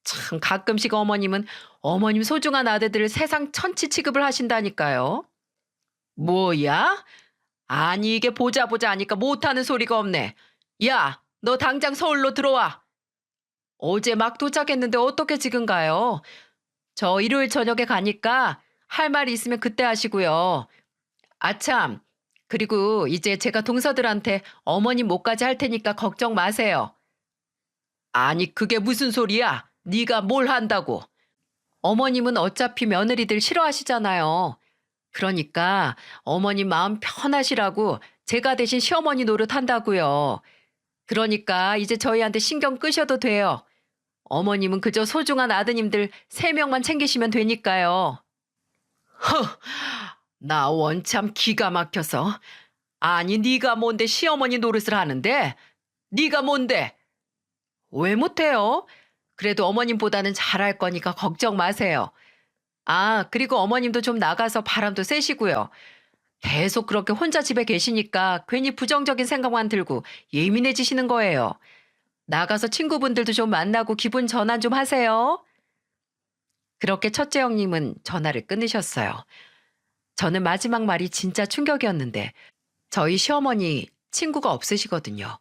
참 가끔씩 어머님은 어머님 소중한 아들들을 세상 천치 취급을 하신다니까요. 뭐야? 아니 이게 보자 보자 하니까 못하는 소리가 없네. 야, 너 당장 서울로 들어와. 어제 막 도착했는데 어떻게 지금 가요? 저 일요일 저녁에 가니까 할 말이 있으면 그때 하시고요. 아참, 그리고 이제 제가 동서들한테 어머님 못까지 할 테니까 걱정 마세요. 아니 그게 무슨 소리야? 네가 뭘 한다고? 어머님은 어차피 며느리들 싫어하시잖아요. 그러니까 어머님 마음 편하시라고 제가 대신 시어머니 노릇한다고요. 그러니까 이제 저희한테 신경 끄셔도 돼요. 어머님은 그저 소중한 아드님들 3명만 챙기시면 되니까요. 허, 나 원참 기가 막혀서. 아니 네가 뭔데 시어머니 노릇을 하는데? 네가 뭔데? 왜 못해요? 그래도 어머님보다는 잘할 거니까 걱정 마세요. 아, 그리고 어머님도 좀 나가서 바람도 쐬시고요. 계속 그렇게 혼자 집에 계시니까 괜히 부정적인 생각만 들고 예민해지시는 거예요. 나가서 친구분들도 좀 만나고 기분 전환 좀 하세요. 그렇게 첫째 형님은 전화를 끊으셨어요. 저는 마지막 말이 진짜 충격이었는데 저희 시어머니 친구가 없으시거든요.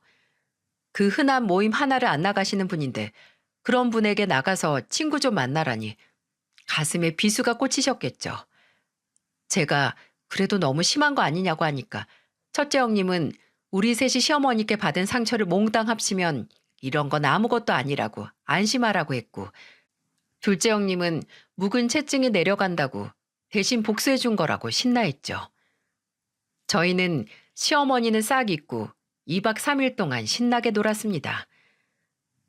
그 흔한 모임 하나를 안 나가시는 분인데 그런 분에게 나가서 친구 좀 만나라니 가슴에 비수가 꽂히셨겠죠. 제가 그래도 너무 심한 거 아니냐고 하니까 첫째 형님은 우리 셋이 시어머니께 받은 상처를 몽땅 합치면 이런 건 아무것도 아니라고 안심하라고 했고 둘째 형님은 묵은 채증이 내려간다고 대신 복수해 준 거라고 신나했죠. 저희는 시어머니는 싹 잊고 2박 3일 동안 신나게 놀았습니다.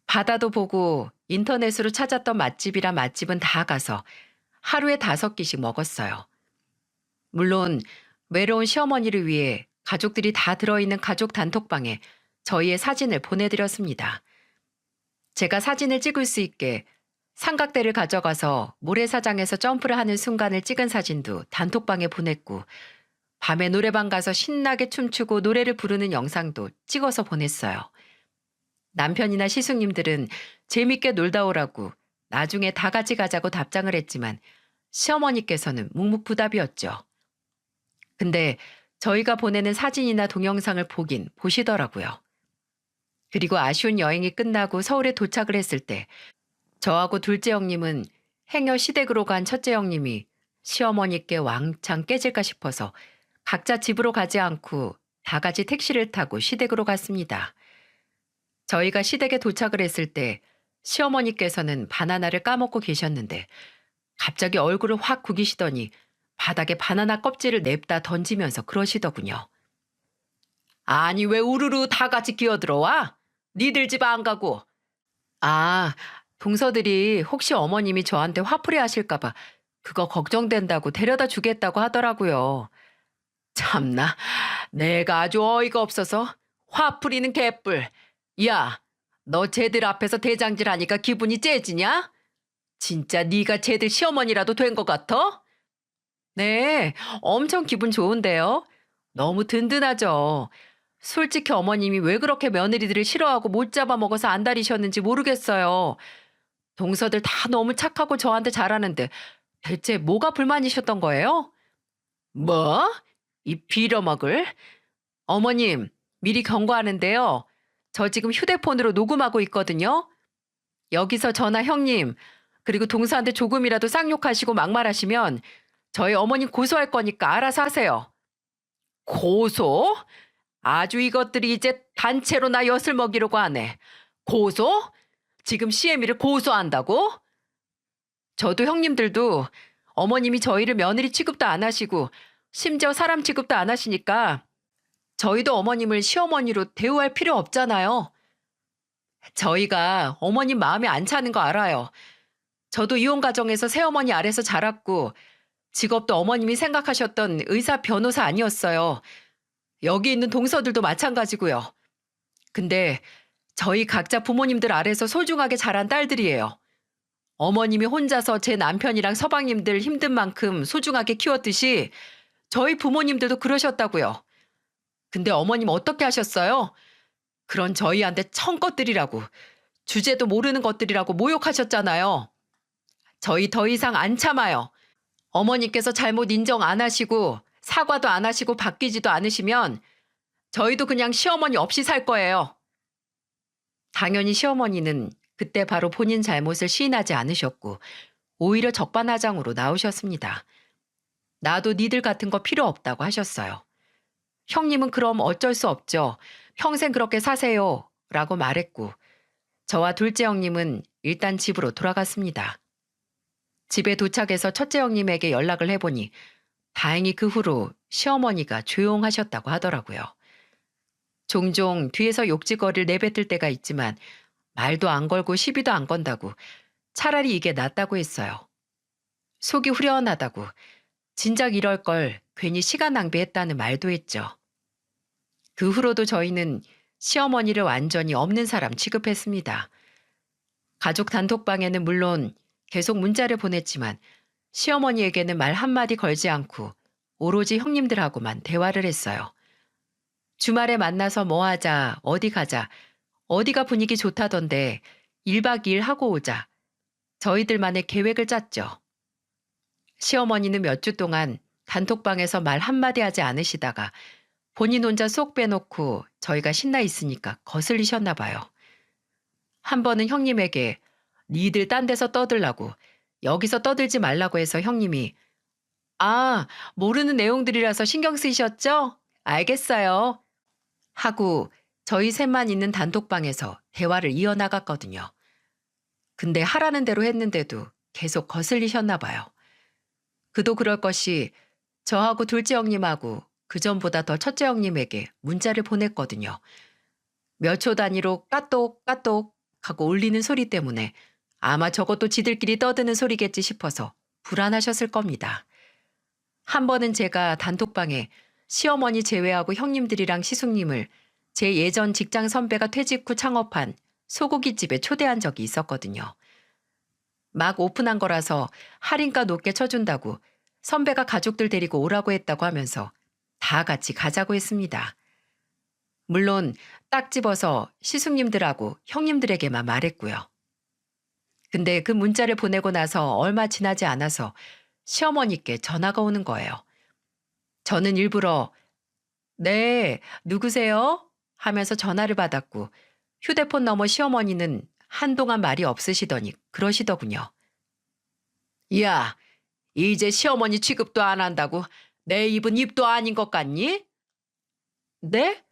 바다도 보고 인터넷으로 찾았던 맛집이란 맛집은 다 가서 하루에 5끼씩 먹었어요. 물론 외로운 시어머니를 위해 가족들이 다 들어있는 가족 단톡방에 저희의 사진을 보내드렸습니다. 제가 사진을 찍을 수 있게 삼각대를 가져가서 모래사장에서 점프를 하는 순간을 찍은 사진도 단톡방에 보냈고, 밤에 노래방 가서 신나게 춤추고 노래를 부르는 영상도 찍어서 보냈어요. 남편이나 시숙님들은 재밌게 놀다 오라고 나중에 다 같이 가자고 답장을 했지만 시어머니께서는 묵묵부답이었죠. 근데 저희가 보내는 사진이나 동영상을 보긴 보시더라고요. 그리고 아쉬운 여행이 끝나고 서울에 도착을 했을 때 저하고 둘째 형님은 행여 시댁으로 간 첫째 형님이 시어머니께 왕창 깨질까 싶어서 각자 집으로 가지 않고 다 같이 택시를 타고 시댁으로 갔습니다. 저희가 시댁에 도착을 했을 때 시어머니께서는 바나나를 까먹고 계셨는데 갑자기 얼굴을 확 구기시더니 바닥에 바나나 껍질을 냅다 던지면서 그러시더군요. 아니 왜 우르르 다 같이 기어들어와? 니들 집 안 가고. 아, 동서들이 혹시 어머님이 저한테 화풀이 하실까봐 그거 걱정된다고 데려다 주겠다고 하더라고요. 참나, 내가 아주 어이가 없어서 화풀이는 개뿔. 야, 너 쟤들 앞에서 대장질하니까 기분이 째지냐? 진짜 네가 쟤들 시어머니라도 된 것 같아? 네, 엄청 기분 좋은데요. 너무 든든하죠. 솔직히 어머님이 왜 그렇게 며느리들을 싫어하고 못 잡아먹어서 안달이셨는지 모르겠어요. 동서들 다 너무 착하고 저한테 잘하는데 대체 뭐가 불만이셨던 거예요? 뭐? 이 빌어먹을? 어머님, 미리 경고하는데요. 저 지금 휴대폰으로 녹음하고 있거든요. 여기서 저나 형님, 그리고 동서한테 조금이라도 쌍욕하시고 막말하시면 저희 어머님 고소할 거니까 알아서 하세요. 고소? 아주 이것들이 이제 단체로 나 엿을 먹이려고 하네. 고소? 지금 시애미를 고소한다고? 저도 형님들도 어머님이 저희를 며느리 취급도 안 하시고 심지어 사람 취급도 안 하시니까 저희도 어머님을 시어머니로 대우할 필요 없잖아요. 저희가 어머님 마음에 안 차는 거 알아요. 저도 이혼 가정에서 새어머니 아래서 자랐고 직업도 어머님이 생각하셨던 의사 변호사 아니었어요. 여기 있는 동서들도 마찬가지고요. 근데 저희 각자 부모님들 아래서 소중하게 자란 딸들이에요. 어머님이 혼자서 제 남편이랑 서방님들 힘든 만큼 소중하게 키웠듯이 저희 부모님들도 그러셨다고요. 근데 어머님 어떻게 하셨어요? 그런 저희한테 청것들이라고, 주제도 모르는 것들이라고 모욕하셨잖아요. 저희 더 이상 안 참아요. 어머니께서 잘못 인정 안 하시고 사과도 안 하시고 바뀌지도 않으시면 저희도 그냥 시어머니 없이 살 거예요. 당연히 시어머니는 그때 바로 본인 잘못을 시인하지 않으셨고 오히려 적반하장으로 나오셨습니다. 나도 니들 같은 거 필요 없다고 하셨어요. 형님은 그럼 어쩔 수 없죠. 평생 그렇게 사세요. 라고 말했고 저와 둘째 형님은 일단 집으로 돌아갔습니다. 집에 도착해서 첫째 형님에게 연락을 해보니 다행히 그 후로 시어머니가 조용하셨다고 하더라고요. 종종 뒤에서 욕지거리를 내뱉을 때가 있지만 말도 안 걸고 시비도 안 건다고 차라리 이게 낫다고 했어요. 속이 후련하다고 진작 이럴 걸 괜히 시간 낭비했다는 말도 했죠. 그 후로도 저희는 시어머니를 완전히 없는 사람 취급했습니다. 가족 단톡방에는 물론 계속 문자를 보냈지만 시어머니에게는 말 한마디 걸지 않고 오로지 형님들하고만 대화를 했어요. 주말에 만나서 뭐 하자, 어디 가자, 어디가 분위기 좋다던데 1박 2일 하고 오자. 저희들만의 계획을 짰죠. 시어머니는 몇 주 동안 단톡방에서 말 한마디 하지 않으시다가 본인 혼자 쏙 빼놓고 저희가 신나 있으니까 거슬리셨나 봐요. 한 번은 형님에게 니들 딴 데서 떠들라고 여기서 떠들지 말라고 해서 형님이 아, 모르는 내용들이라서 신경 쓰이셨죠? 알겠어요. 하고 저희 셋만 있는 단톡방에서 대화를 이어나갔거든요. 근데 하라는 대로 했는데도 계속 거슬리셨나 봐요. 그도 그럴 것이 저하고 둘째 형님하고 그전보다 더 첫째 형님에게 문자를 보냈거든요. 몇 초 단위로 까똑 까똑 하고 울리는 소리 때문에 아마 저것도 지들끼리 떠드는 소리겠지 싶어서 불안하셨을 겁니다. 한 번은 제가 단톡방에 시어머니 제외하고 형님들이랑 시숙님을 제 예전 직장 선배가 퇴직 후 창업한 소고기집에 초대한 적이 있었거든요. 막 오픈한 거라서 할인가 높게 쳐준다고 선배가 가족들 데리고 오라고 했다고 하면서 다 같이 가자고 했습니다. 물론 딱 집어서 시숙님들하고 형님들에게만 말했고요. 근데 그 문자를 보내고 나서 얼마 지나지 않아서 시어머니께 전화가 오는 거예요. 저는 일부러 네, 누구세요? 하면서 전화를 받았고 휴대폰 너머 시어머니는 한동안 말이 없으시더니 그러시더군요. 야, 이제 시어머니 취급도 안 한다고 내 입은 입도 아닌 것 같니? 네?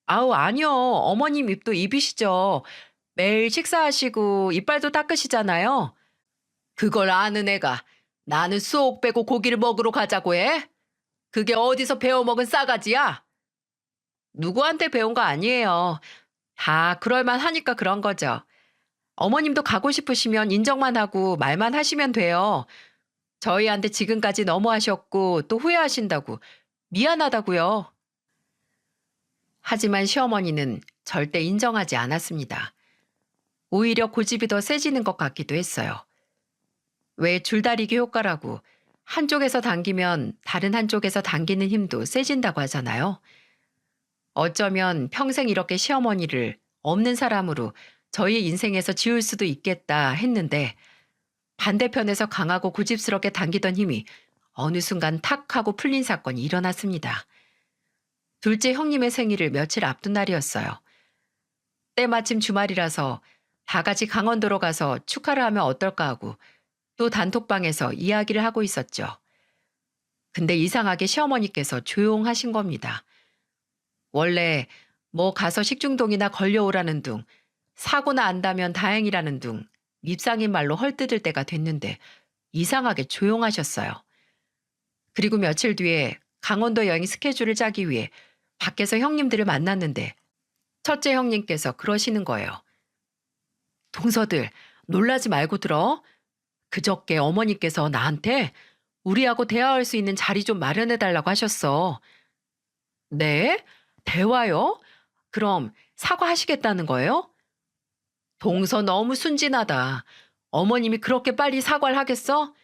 아우, 아니요. 어머님 입도 입이시죠. 매일 식사하시고 이빨도 닦으시잖아요. 그걸 아는 애가 나는 쏙 빼고 고기를 먹으러 가자고 해? 그게 어디서 배워먹은 싸가지야? 누구한테 배운 거 아니에요. 다 그럴만 하니까 그런 거죠. 어머님도 가고 싶으시면 인정만 하고 말만 하시면 돼요. 저희한테 지금까지 너무하셨고 또 후회하신다고 미안하다고요. 하지만 시어머니는 절대 인정하지 않았습니다. 오히려 고집이 더 세지는 것 같기도 했어요. 왜 줄다리기 효과라고 한쪽에서 당기면 다른 한쪽에서 당기는 힘도 세진다고 하잖아요. 어쩌면 평생 이렇게 시어머니를 없는 사람으로 저희 인생에서 지울 수도 있겠다 했는데 반대편에서 강하고 고집스럽게 당기던 힘이 어느 순간 탁 하고 풀린 사건이 일어났습니다. 둘째 형님의 생일을 며칠 앞둔 날이었어요. 때마침 주말이라서 다 같이 강원도로 가서 축하를 하면 어떨까 하고 또 단톡방에서 이야기를 하고 있었죠. 근데 이상하게 시어머니께서 조용하신 겁니다. 원래 뭐 가서 식중독이나 걸려오라는 둥, 사고나 안다면 다행이라는 둥, 밉상인 말로 헐뜯을 때가 됐는데 이상하게 조용하셨어요. 그리고 며칠 뒤에 강원도 여행 스케줄을 짜기 위해 밖에서 형님들을 만났는데 첫째 형님께서 그러시는 거예요. 동서들, 놀라지 말고 들어. 그저께 어머니께서 나한테 우리하고 대화할 수 있는 자리 좀 마련해달라고 하셨어. 네? 대화요? 그럼 사과하시겠다는 거예요? 동서 너무 순진하다. 어머님이 그렇게 빨리 사과를 하겠어?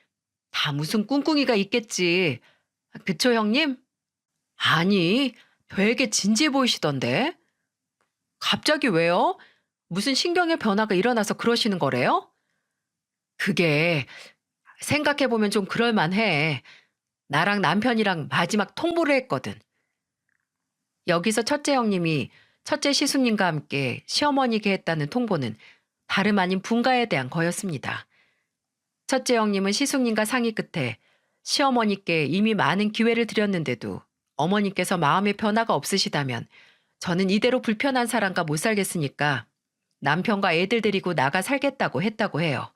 다 무슨 꿍꿍이가 있겠지. 그쵸, 형님? 아니, 되게 진지해 보이시던데. 갑자기 왜요? 무슨 신경의 변화가 일어나서 그러시는 거래요? 그게 생각해보면 좀 그럴만해. 나랑 남편이랑 마지막 통보를 했거든. 여기서 첫째 형님이 첫째 시숙님과 함께 시어머니께 했다는 통보는 다름 아닌 분가에 대한 거였습니다. 첫째 형님은 시숙님과 상의 끝에 시어머니께 이미 많은 기회를 드렸는데도 어머니께서 마음의 변화가 없으시다면 저는 이대로 불편한 사람과 못 살겠으니까 남편과 애들 데리고 나가 살겠다고 했다고 해요.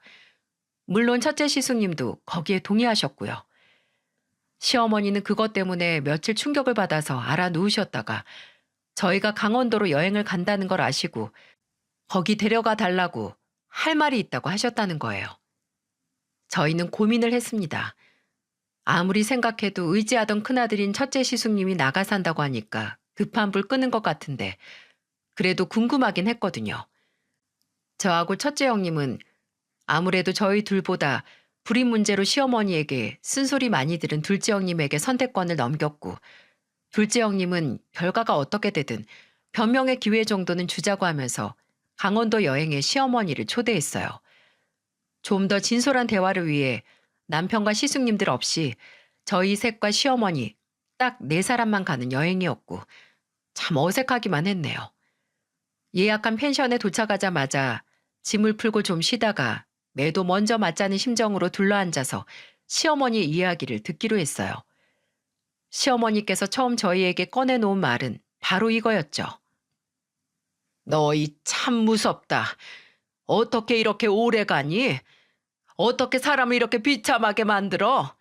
물론 첫째 시숙님도 거기에 동의하셨고요. 시어머니는 그것 때문에 며칠 충격을 받아서 알아누우셨다가 저희가 강원도로 여행을 간다는 걸 아시고 거기 데려가 달라고 할 말이 있다고 하셨다는 거예요. 저희는 고민을 했습니다. 아무리 생각해도 의지하던 큰아들인 첫째 시숙님이 나가 산다고 하니까 급한 불 끄는 것 같은데 그래도 궁금하긴 했거든요. 저하고 첫째 형님은 아무래도 저희 둘보다 불임 문제로 시어머니에게 쓴소리 많이 들은 둘째 형님에게 선택권을 넘겼고 둘째 형님은 결과가 어떻게 되든 변명의 기회 정도는 주자고 하면서 강원도 여행에 시어머니를 초대했어요. 좀 더 진솔한 대화를 위해 남편과 시숙님들 없이 저희 셋과 시어머니 딱 4사람만 가는 여행이었고 참 어색하기만 했네요. 예약한 펜션에 도착하자마자 짐을 풀고 좀 쉬다가 매도 먼저 맞자는 심정으로 둘러앉아서 시어머니의 이야기를 듣기로 했어요. 시어머니께서 처음 저희에게 꺼내놓은 말은 바로 이거였죠. 너희 참 무섭다. 어떻게 이렇게 오래 가니? 어떻게 사람을 이렇게 비참하게 만들어?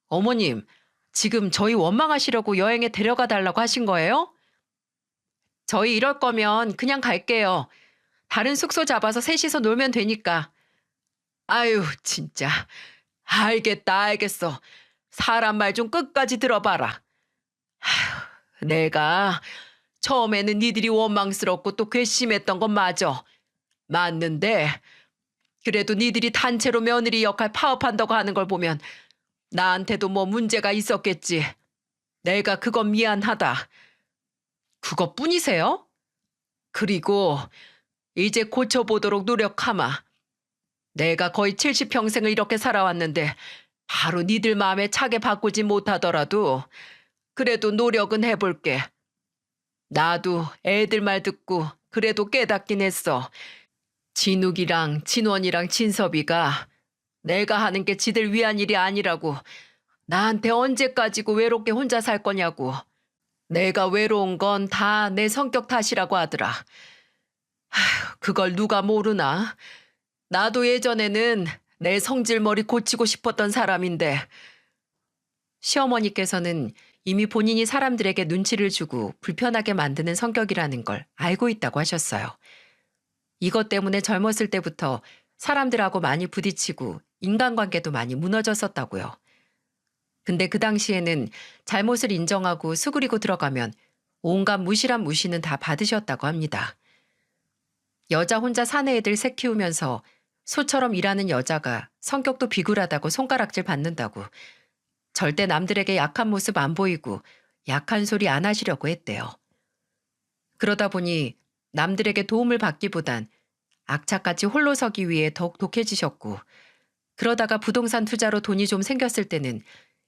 어머님, 지금 저희 원망하시려고 여행에 데려가 달라고 하신 거예요? 저희 이럴 거면 그냥 갈게요. 다른 숙소 잡아서 셋이서 놀면 되니까. 아유, 진짜. 알겠다, 알겠어. 사람 말 좀 끝까지 들어봐라. 내가 처음에는 니들이 원망스럽고 또 괘씸했던 건 맞아. 맞는데 그래도 니들이 단체로 며느리 역할 파업한다고 하는 걸 보면 나한테도 뭐 문제가 있었겠지. 내가 그건 미안하다. 그것뿐이세요? 그리고 이제 고쳐보도록 노력하마. 내가 거의 70평생을 이렇게 살아왔는데 바로 니들 마음에 차게 바꾸지 못하더라도 그래도 노력은 해볼게. 나도 애들 말 듣고 그래도 깨닫긴 했어. 진욱이랑 진원이랑 진섭이가 내가 하는 게 지들 위한 일이 아니라고 나한테 언제까지고 외롭게 혼자 살 거냐고. 내가 외로운 건 다 내 성격 탓이라고 하더라. 그걸 누가 모르나? 나도 예전에는 내 성질머리 고치고 싶었던 사람인데. 시어머니께서는 이미 본인이 사람들에게 눈치를 주고 불편하게 만드는 성격이라는 걸 알고 있다고 하셨어요. 이것 때문에 젊었을 때부터 사람들하고 많이 부딪히고 인간관계도 많이 무너졌었다고요. 근데 그 당시에는 잘못을 인정하고 수그리고 들어가면 온갖 무시란 무시는 다 받으셨다고 합니다. 여자 혼자 사내 애들 새 키우면서 소처럼 일하는 여자가 성격도 비굴하다고 손가락질 받는다고 절대 남들에게 약한 모습 안 보이고 약한 소리 안 하시려고 했대요. 그러다 보니 남들에게 도움을 받기보단 악착같이 홀로 서기 위해 더욱 독해지셨고 그러다가 부동산 투자로 돈이 좀 생겼을 때는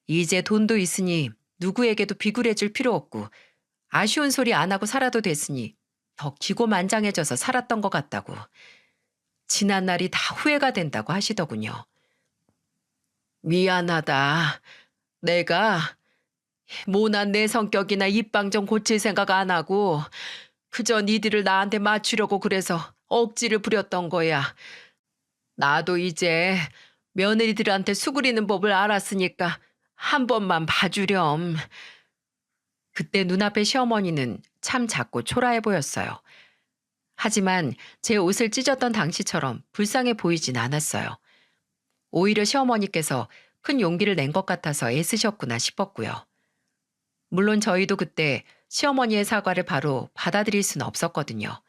이제 돈도 있으니 누구에게도 비굴해질 필요 없고 아쉬운 소리 안 하고 살아도 됐으니 더 기고만장해져서 살았던 것 같다고. 지난 날이 다 후회가 된다고 하시더군요. 미안하다. 내가 모난 내 성격이나 입방 좀 고칠 생각 안 하고 그저 니들을 나한테 맞추려고 그래서 억지를 부렸던 거야. 나도 이제 며느리들한테 수그리는 법을 알았으니까 한 번만 봐주렴. 그때 눈앞의 시어머니는 참 작고 초라해 보였어요. 하지만 제 옷을 찢었던 당시처럼 불쌍해 보이진 않았어요. 오히려 시어머니께서 큰 용기를 낸 것 같아서 애쓰셨구나 싶었고요. 물론 저희도 그때 시어머니의 사과를 바로 받아들일 수는 없었거든요.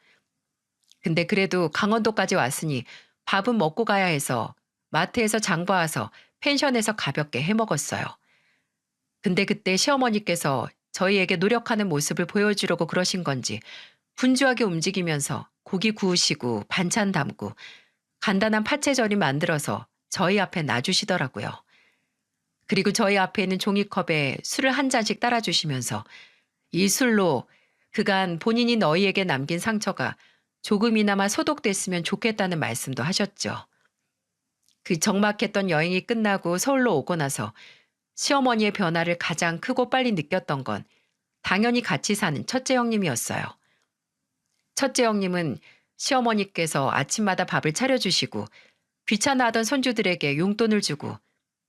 근데 그래도 강원도까지 왔으니 밥은 먹고 가야 해서 마트에서 장 봐와서 펜션에서 가볍게 해먹었어요. 근데 그때 시어머니께서 저희에게 노력하는 모습을 보여주려고 그러신 건지 분주하게 움직이면서 고기 구우시고 반찬 담고 간단한 파채절임 만들어서 저희 앞에 놔주시더라고요. 그리고 저희 앞에 있는 종이컵에 술을 한 잔씩 따라주시면서 이 술로 그간 본인이 너희에게 남긴 상처가 조금이나마 소독됐으면 좋겠다는 말씀도 하셨죠. 그 적막했던 여행이 끝나고 서울로 오고 나서 시어머니의 변화를 가장 크고 빨리 느꼈던 건 당연히 같이 사는 첫째 형님이었어요. 첫째 형님은 시어머니께서 아침마다 밥을 차려주시고 귀찮아하던 손주들에게 용돈을 주고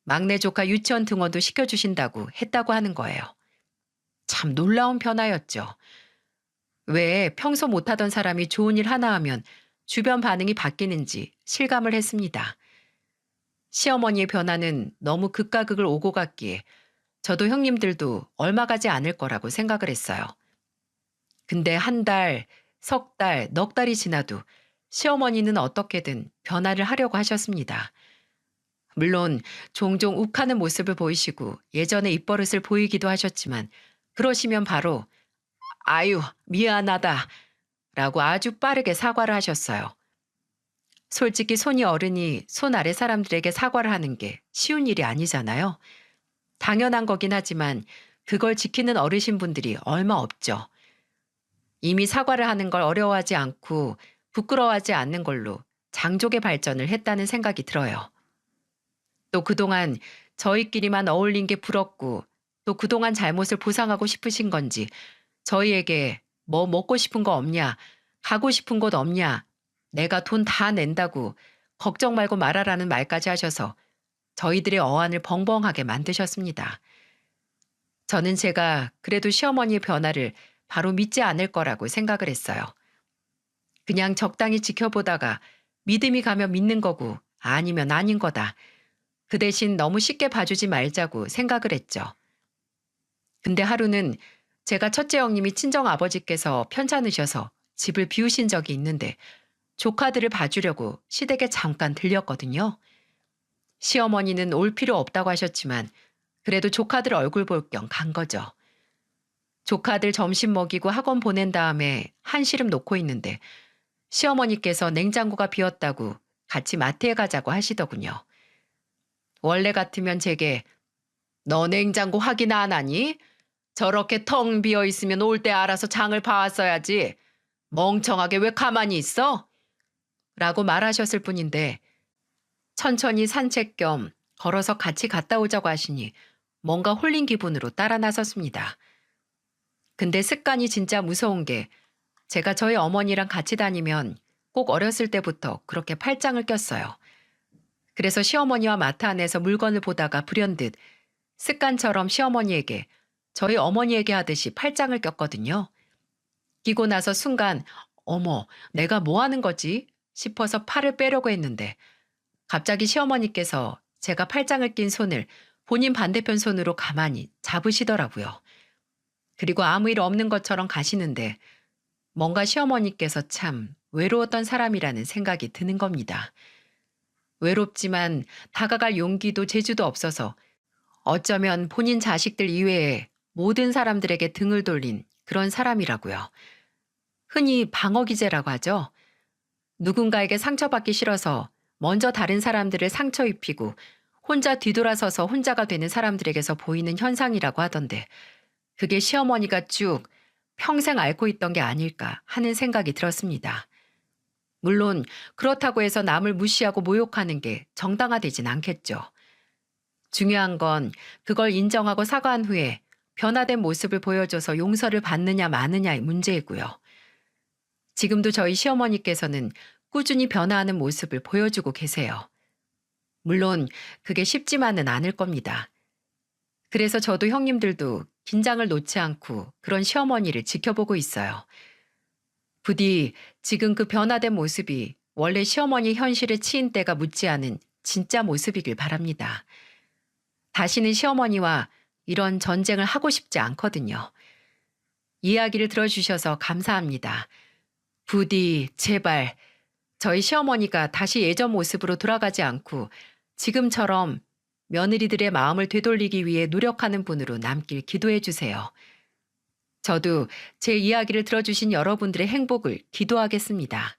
막내 조카 유치원 등원도 시켜주신다고 했다고 하는 거예요. 참 놀라운 변화였죠. 왜 평소 못하던 사람이 좋은 일 하나 하면 주변 반응이 바뀌는지 실감을 했습니다. 시어머니의 변화는 너무 극과 극을 오고 갔기에 저도 형님들도 얼마 가지 않을 거라고 생각을 했어요. 근데 한 달, 석 달, 넉 달이 지나도 시어머니는 어떻게든 변화를 하려고 하셨습니다. 물론 종종 욱하는 모습을 보이시고 예전에 입버릇을 보이기도 하셨지만 그러시면 바로 아유 미안하다 라고 아주 빠르게 사과를 하셨어요. 솔직히 손이 어른이 손 아래 사람들에게 사과를 하는 게 쉬운 일이 아니잖아요. 당연한 거긴 하지만 그걸 지키는 어르신분들이 얼마 없죠. 이미 사과를 하는 걸 어려워하지 않고 부끄러워하지 않는 걸로 장족의 발전을 했다는 생각이 들어요. 또 그동안 저희끼리만 어울린 게 부럽고 또 그동안 잘못을 보상하고 싶으신 건지 저희에게 뭐 먹고 싶은 거 없냐, 가고 싶은 곳 없냐, 내가 돈 다 낸다고 걱정 말고 말하라는 말까지 하셔서 저희들의 어안을 벙벙하게 만드셨습니다. 저는 제가 그래도 시어머니의 변화를 바로 믿지 않을 거라고 생각을 했어요. 그냥 적당히 지켜보다가 믿음이 가면 믿는 거고 아니면 아닌 거다. 그 대신 너무 쉽게 봐주지 말자고 생각을 했죠. 근데 하루는 제가 첫째 형님이 친정 아버지께서 편찮으셔서 집을 비우신 적이 있는데 조카들을 봐주려고 시댁에 잠깐 들렸거든요. 시어머니는 올 필요 없다고 하셨지만 그래도 조카들 얼굴 볼 겸 간 거죠. 조카들 점심 먹이고 학원 보낸 다음에 한시름 놓고 있는데 시어머니께서 냉장고가 비었다고 같이 마트에 가자고 하시더군요. 원래 같으면 제게 너 냉장고 확인 안 하니? 저렇게 텅 비어 있으면 올 때 알아서 장을 봐왔어야지. 멍청하게 왜 가만히 있어? 라고 말하셨을 뿐인데 천천히 산책 겸 걸어서 같이 갔다 오자고 하시니 뭔가 홀린 기분으로 따라 나섰습니다. 근데 습관이 진짜 무서운 게 제가 저희 어머니랑 같이 다니면 꼭 어렸을 때부터 그렇게 팔짱을 꼈어요. 그래서 시어머니와 마트 안에서 물건을 보다가 불현듯 습관처럼 시어머니에게 저희 어머니에게 하듯이 팔짱을 꼈거든요. 끼고 나서 순간 어머 내가 뭐 하는 거지 싶어서 팔을 빼려고 했는데 갑자기 시어머니께서 제가 팔짱을 낀 손을 본인 반대편 손으로 가만히 잡으시더라고요. 그리고 아무 일 없는 것처럼 가시는데 뭔가 시어머니께서 참 외로웠던 사람이라는 생각이 드는 겁니다. 외롭지만 다가갈 용기도 재주도 없어서 어쩌면 본인 자식들 이외에 모든 사람들에게 등을 돌린 그런 사람이라고요. 흔히 방어기제라고 하죠. 누군가에게 상처받기 싫어서 먼저 다른 사람들을 상처 입히고 혼자 뒤돌아서서 혼자가 되는 사람들에게서 보이는 현상이라고 하던데 그게 시어머니가 쭉 평생 앓고 있던 게 아닐까 하는 생각이 들었습니다. 물론 그렇다고 해서 남을 무시하고 모욕하는 게 정당화되진 않겠죠. 중요한 건 그걸 인정하고 사과한 후에 변화된 모습을 보여줘서 용서를 받느냐 마느냐의 문제이고요. 지금도 저희 시어머니께서는 꾸준히 변화하는 모습을 보여주고 계세요. 물론 그게 쉽지만은 않을 겁니다. 그래서 저도 형님들도 긴장을 놓지 않고 그런 시어머니를 지켜보고 있어요. 부디 지금 그 변화된 모습이 원래 시어머니 현실에 치인 때가 묻지 않은 진짜 모습이길 바랍니다. 다시는 시어머니와 이런 전쟁을 하고 싶지 않거든요. 이야기를 들어주셔서 감사합니다. 부디 제발 저희 시어머니가 다시 예전 모습으로 돌아가지 않고 지금처럼 며느리들의 마음을 되돌리기 위해 노력하는 분으로 남길 기도해 주세요. 저도 제 이야기를 들어주신 여러분들의 행복을 기도하겠습니다.